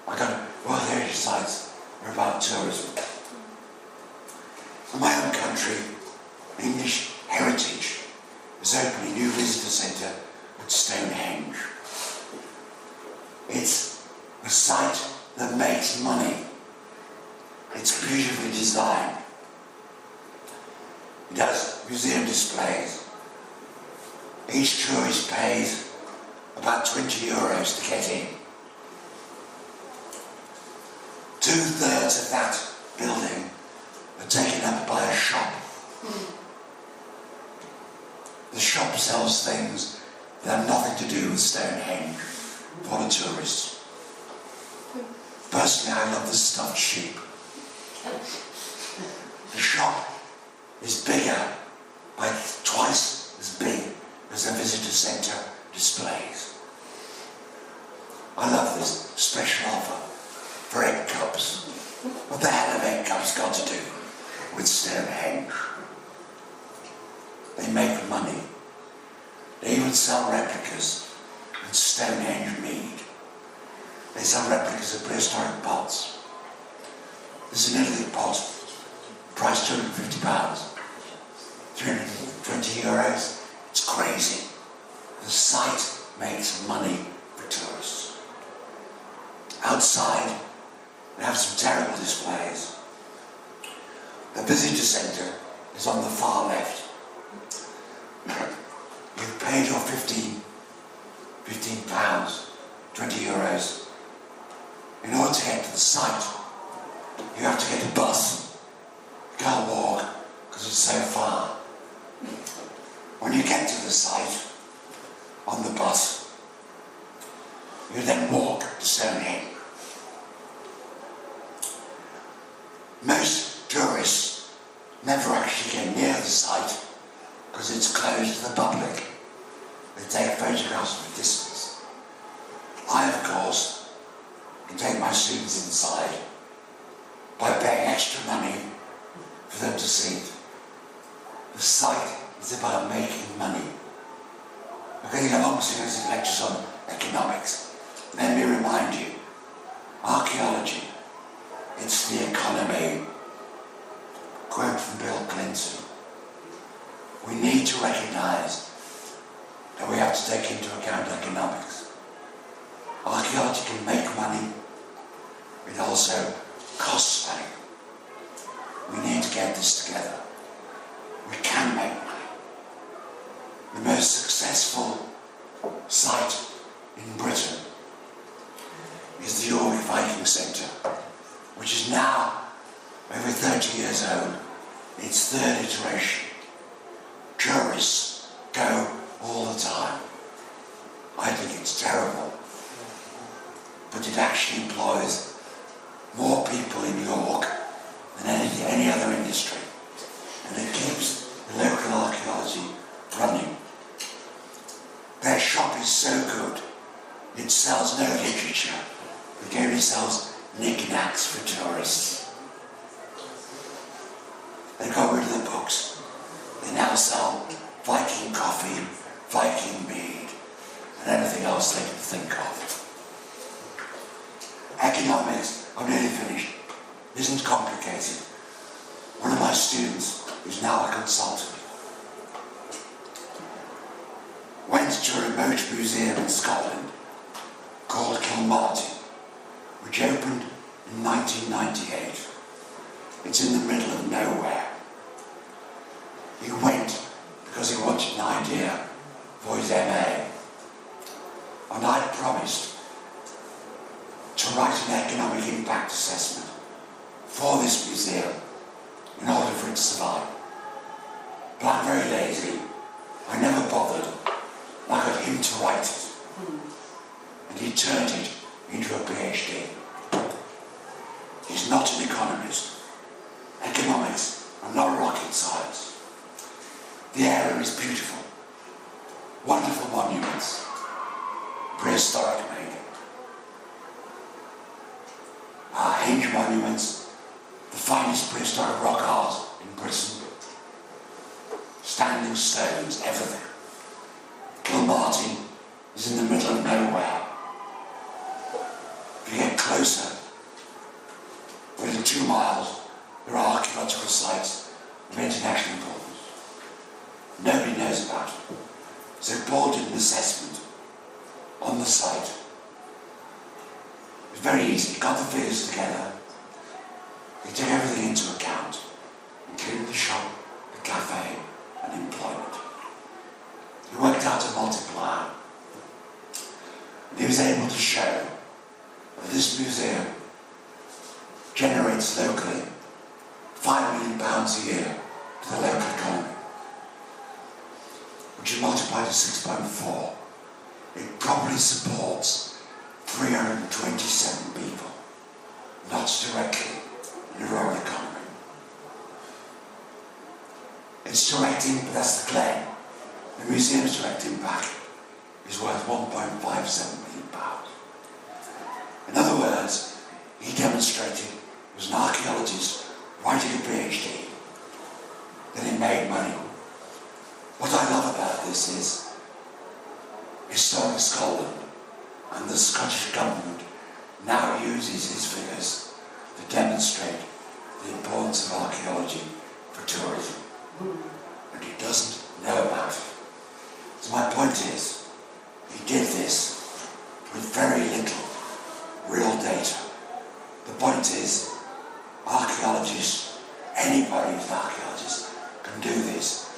S1: World Heritage Sites are about tourism. In my own country, English Heritage is opening a new visitor centre at Stonehenge. It's a site that makes money. It's beautifully designed. It has museum displays. Each tourist pays about €20 to get in. 2/3 of that building are taken up by a shop. The shop sells things that have nothing to do with Stonehenge for the tourists. Personally, I love the stuffed sheep. The shop is bigger, by twice as big as the visitor centre displays. I love this special offer for egg cups. What the hell have egg cups got to do with Stonehenge? They make money. They even sell replicas and Stonehenge mead. They sell replicas of prehistoric pots. There's an Italy pot, priced £250, €320. It's crazy. The site makes money for tourists. Outside, they have some terrible displays. The visitor centre is on the far left. You pay paid your 15 pounds, 20 euros. In order to get to the site, you have to get a bus. You can't walk because it's so far. When you get to the site on the bus, you then walk to Stonehenge. Most tourists never actually get near the site because it's closed to the public. They take photographs from a distance. I, of course, can take my students inside by paying extra money for them to see it. The site is about making money. I'm getting along seriously lectures on economics. Let me remind you, archaeology, it's the economy. Quote from Bill Clinton. We need to recognise that we have to take into account economics. Archaeology can make money, it also costs money. We need to get this together. We can make money. The most successful site in Britain is the York Viking Centre, which is now over 30 years old, its third iteration. Tourists go all the time. I think it's terrible, but it actually employs more people in York than any other industry, and it keeps the local archaeology running. Their shop is so good, it sells no literature, it only sells knickknacks for tourists. They got rid of the books. They now sell Viking coffee, Viking mead, and anything else they can think of. Economics, I'm nearly finished, isn't complicated. One of my students, who's now a consultant, went to a remote museum in Scotland called Kilmartin, which opened in 1998. It's in the middle of nowhere. He went because he wanted an idea for his MA. And I'd promised to write an economic impact assessment for this museum in order for it to survive. But I'm very lazy. I never bothered. I got him to write it. And he turned it into a PhD. He's not an economist. Economics are not rocket science. The area is beautiful. Wonderful monuments. Prehistoric made. Henge monuments, the finest prehistoric rock art in Britain. Standing stones, everything. Kilmartin is in the middle of nowhere. If you get closer, within 2 miles, there are archaeological sites of international importance. Nobody knows about it. So Paul did an assessment on the site. It was very easy. He got the figures together. He took everything into account, including the shop, the cafe, and employment. He worked out a multiplier. And he was able to show that this museum generates locally £5 million a year to the local economy, which is multiplied to 6.4. It probably supports 327 people, not directly in the rural economy. Its direct impact, that's the claim. The museum's direct impact is worth £1.57 million. In other words, he demonstrated, as an archaeologist writing a PhD, that he made money. What I love about this is Historic Scotland and the Scottish Government now uses his figures to demonstrate the importance of archaeology for tourism. And he doesn't know about it. So my point is, he did this with very little real data. The point is, archaeologists, anybody who's an archaeologist can do this.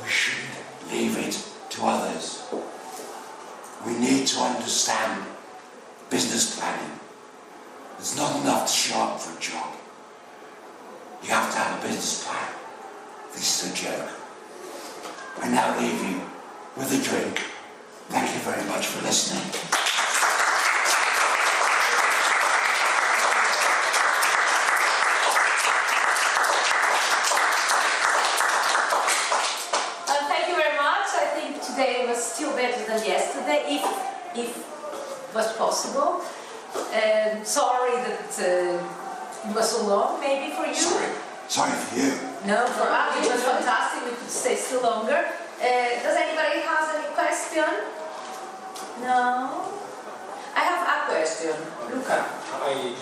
S1: We shouldn't leave it to others. need to understand business planning. It's not enough to show up for a job. You have to have a business plan. This is a joke. I now leave you with a drink. Thank you very much for listening.
S2: Thank you very much. I think today was still better than yesterday, if it was possible. Sorry that it was so long, maybe for you.
S1: Sorry for you.
S2: No, for us it was fantastic. We could stay still longer. Does anybody have any question? No? I have a question. Luca.
S5: I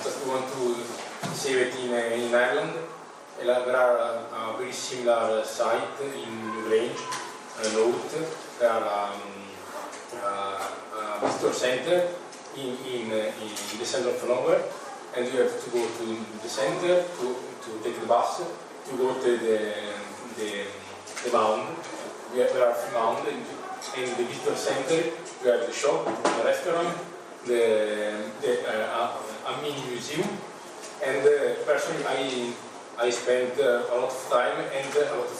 S5: just want to say that in Ireland there are a very similar site in Grange, North. There are a visitor center in the center of nowhere, and you have to go to the center to take the bus to go to the mound. There are three mounds in the visitor center. You have the shop, the restaurant, a mini museum, and personally I spent a lot of time and a lot of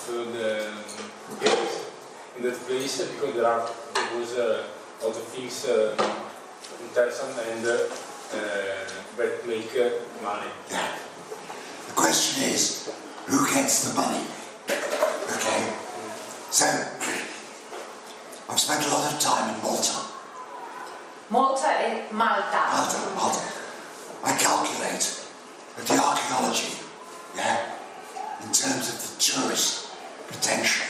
S5: days in that place because there was a lot of things interesting and that make money.
S1: Yeah. The question is, who gets the money? Okay. So, I've spent a lot of time in Malta.
S2: Malta and Malta.
S1: Malta. I calculate that the archaeology, in terms of the tourist potential,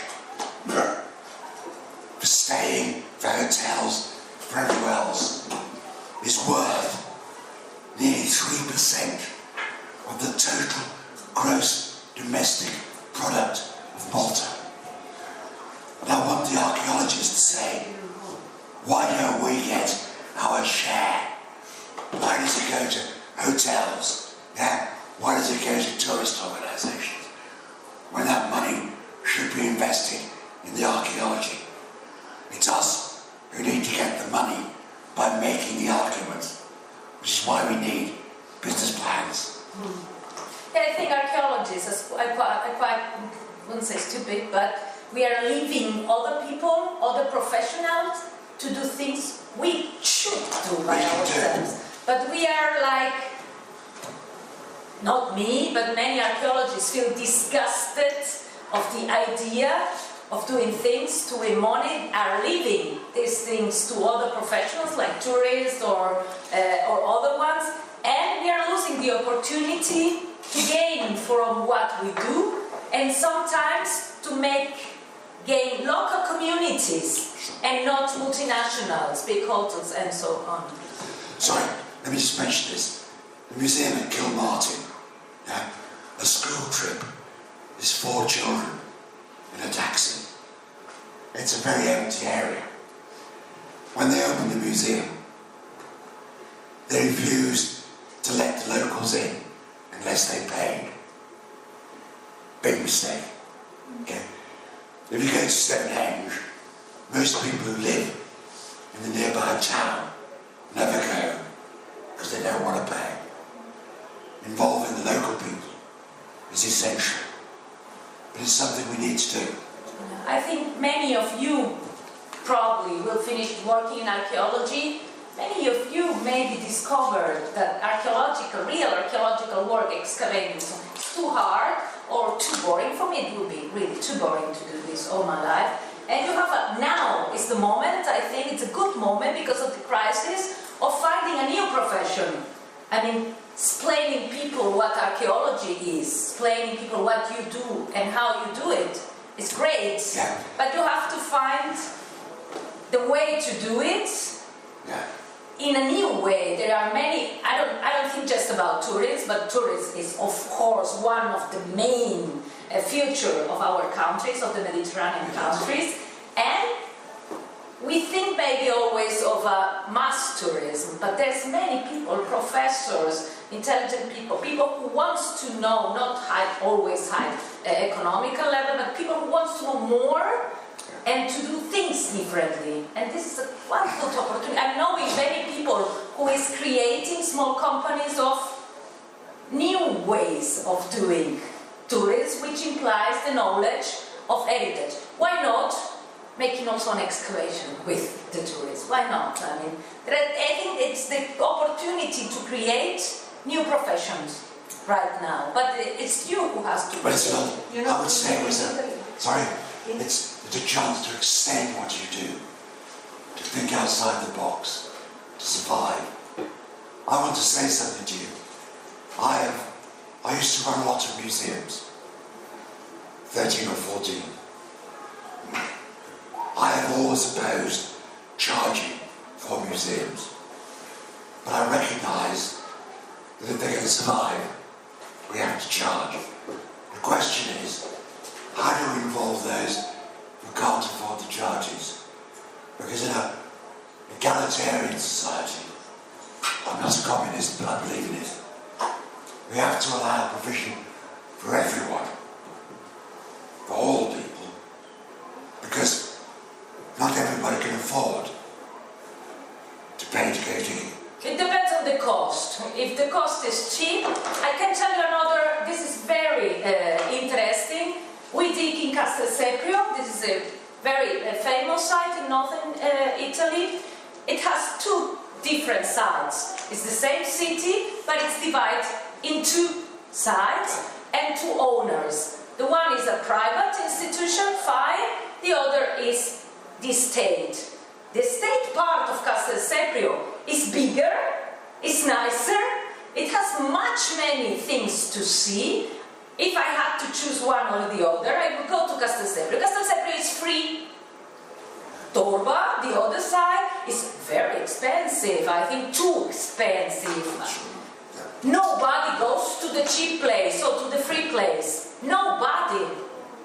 S1: for staying, for hotels, for everywhere else, is worth nearly 3% of the total gross domestic product of Malta. And I want the archaeologists to say, why don't we get our share? Why does it go to hotels? Why does it go to tourist organisations? When that money should be invested in the archaeology. It's us who need to get the money by making the argument, which is why we need business plans.
S2: I think archaeologists are quite, I wouldn't say stupid, but we are leaving other people, other professionals to do things we should do by ourselves. But we are like, not me, but many archaeologists feel disgusted of the idea of doing things to win money, are leaving these things to other professionals like tourists or other ones, and we are losing the opportunity to gain from what we do, and sometimes to gain local communities and not multinationals, big hotels and so on.
S1: Sorry, let me just mention this. The museum at Kilmartin, a school trip is 4 children in a taxi. It's a very empty area. When they opened the museum, they refused to let the locals in unless they paid. Big mistake. Okay. If you go to Stonehenge, most people who live in the nearby town never go because they don't want to pay. Involving the local people is essential, but it's something we need to do.
S2: I think many of you probably will finish working in archaeology. Many of you maybe discovered that real archaeological work, excavating, is too hard or too boring. For me, it would be really too boring to do this all my life. And you have now is the moment, I think it's a good moment because of the crisis, of finding a new profession. I mean, explaining people what archaeology is, explaining people what you do and how you do it. It's great, but you have to find the way to do it in a new way. There are many, I don't think just about tourism, but tourism is of course one of the main future of our countries, of the Mediterranean countries, and we think maybe always of a mass tourism, but there's many people, professors, intelligent people, people who want to know, not always high economical level, but people who want to know more and to do things differently. And this is a wonderful opportunity. I'm knowing many people who is creating small companies of new ways of doing tourism, which implies the knowledge of heritage. Why not making also an excavation with the tourists? Why not? I mean, I think it's the opportunity to create new professions right now. But it's you who has to.
S1: But it's not. I would say it was it's a chance to extend what you do, to think outside the box, to survive. I want to say something to you. I used to run a lot of museums, 13 or 14. I have always opposed charging for museums, but I recognise that if they're going to survive, we have to charge. The question is, how do we involve those who can't afford the charges? Because in an egalitarian society, I'm not a communist, but I believe in it, we have to allow provision for everyone, for all people, because not everybody can afford to pay to go digging.
S2: It depends on the cost. If the cost is cheap, I can tell you another, this is very interesting. We dig in Castel Seprio. This is a very famous site in northern Italy. It has two different sides. It's the same city, but it's divided in two sides and two owners. The one is a private institution, fine. The other is the state. The state part of Castel Seprio is bigger, it's nicer, it has many things to see. If I had to choose one or the other, I would go to Castel Seprio. Castel Seprio is free. Torba, the other side, is very expensive, I think too expensive. Nobody goes to the cheap place or to the free place. Nobody.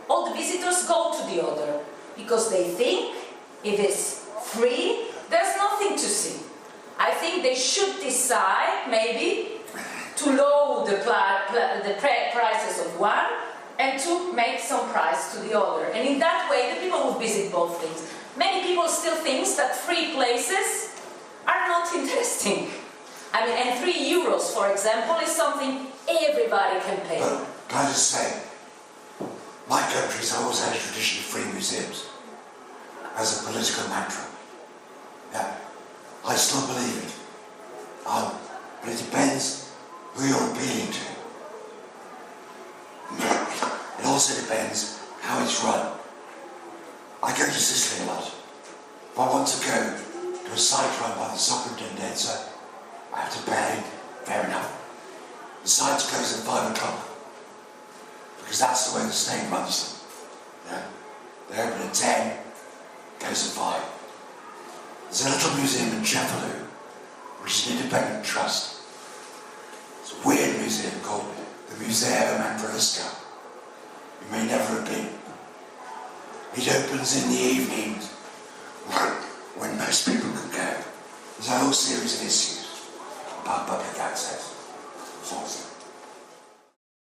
S2: All the visitors go to the other because they think if it's free, there's nothing to see. I think they should decide maybe to lower the prices of one and to make some price to the other. And in that way, the people will visit both things. Many people still think that free places are not interesting. I mean, and €3, for example, is something everybody can pay.
S1: But can I just say, my country's always had a tradition of free museums as a political mantra. Yeah, I still believe it. But it depends who you're appealing to. It also depends how it's run. I go to Sicily a lot. If I want to go to a site run by the Soprintendenza, I have to pay, fair enough. The sites close at 5 o'clock, because that's the way the state runs them. Yeah? They open at 10, close at 5. There's a little museum in Cefalù, which is an independent trust. It's a weird museum called the Museo Mandralisca. You may never have been. It opens in the evenings, when most people can go. There's a whole series of issues about public access.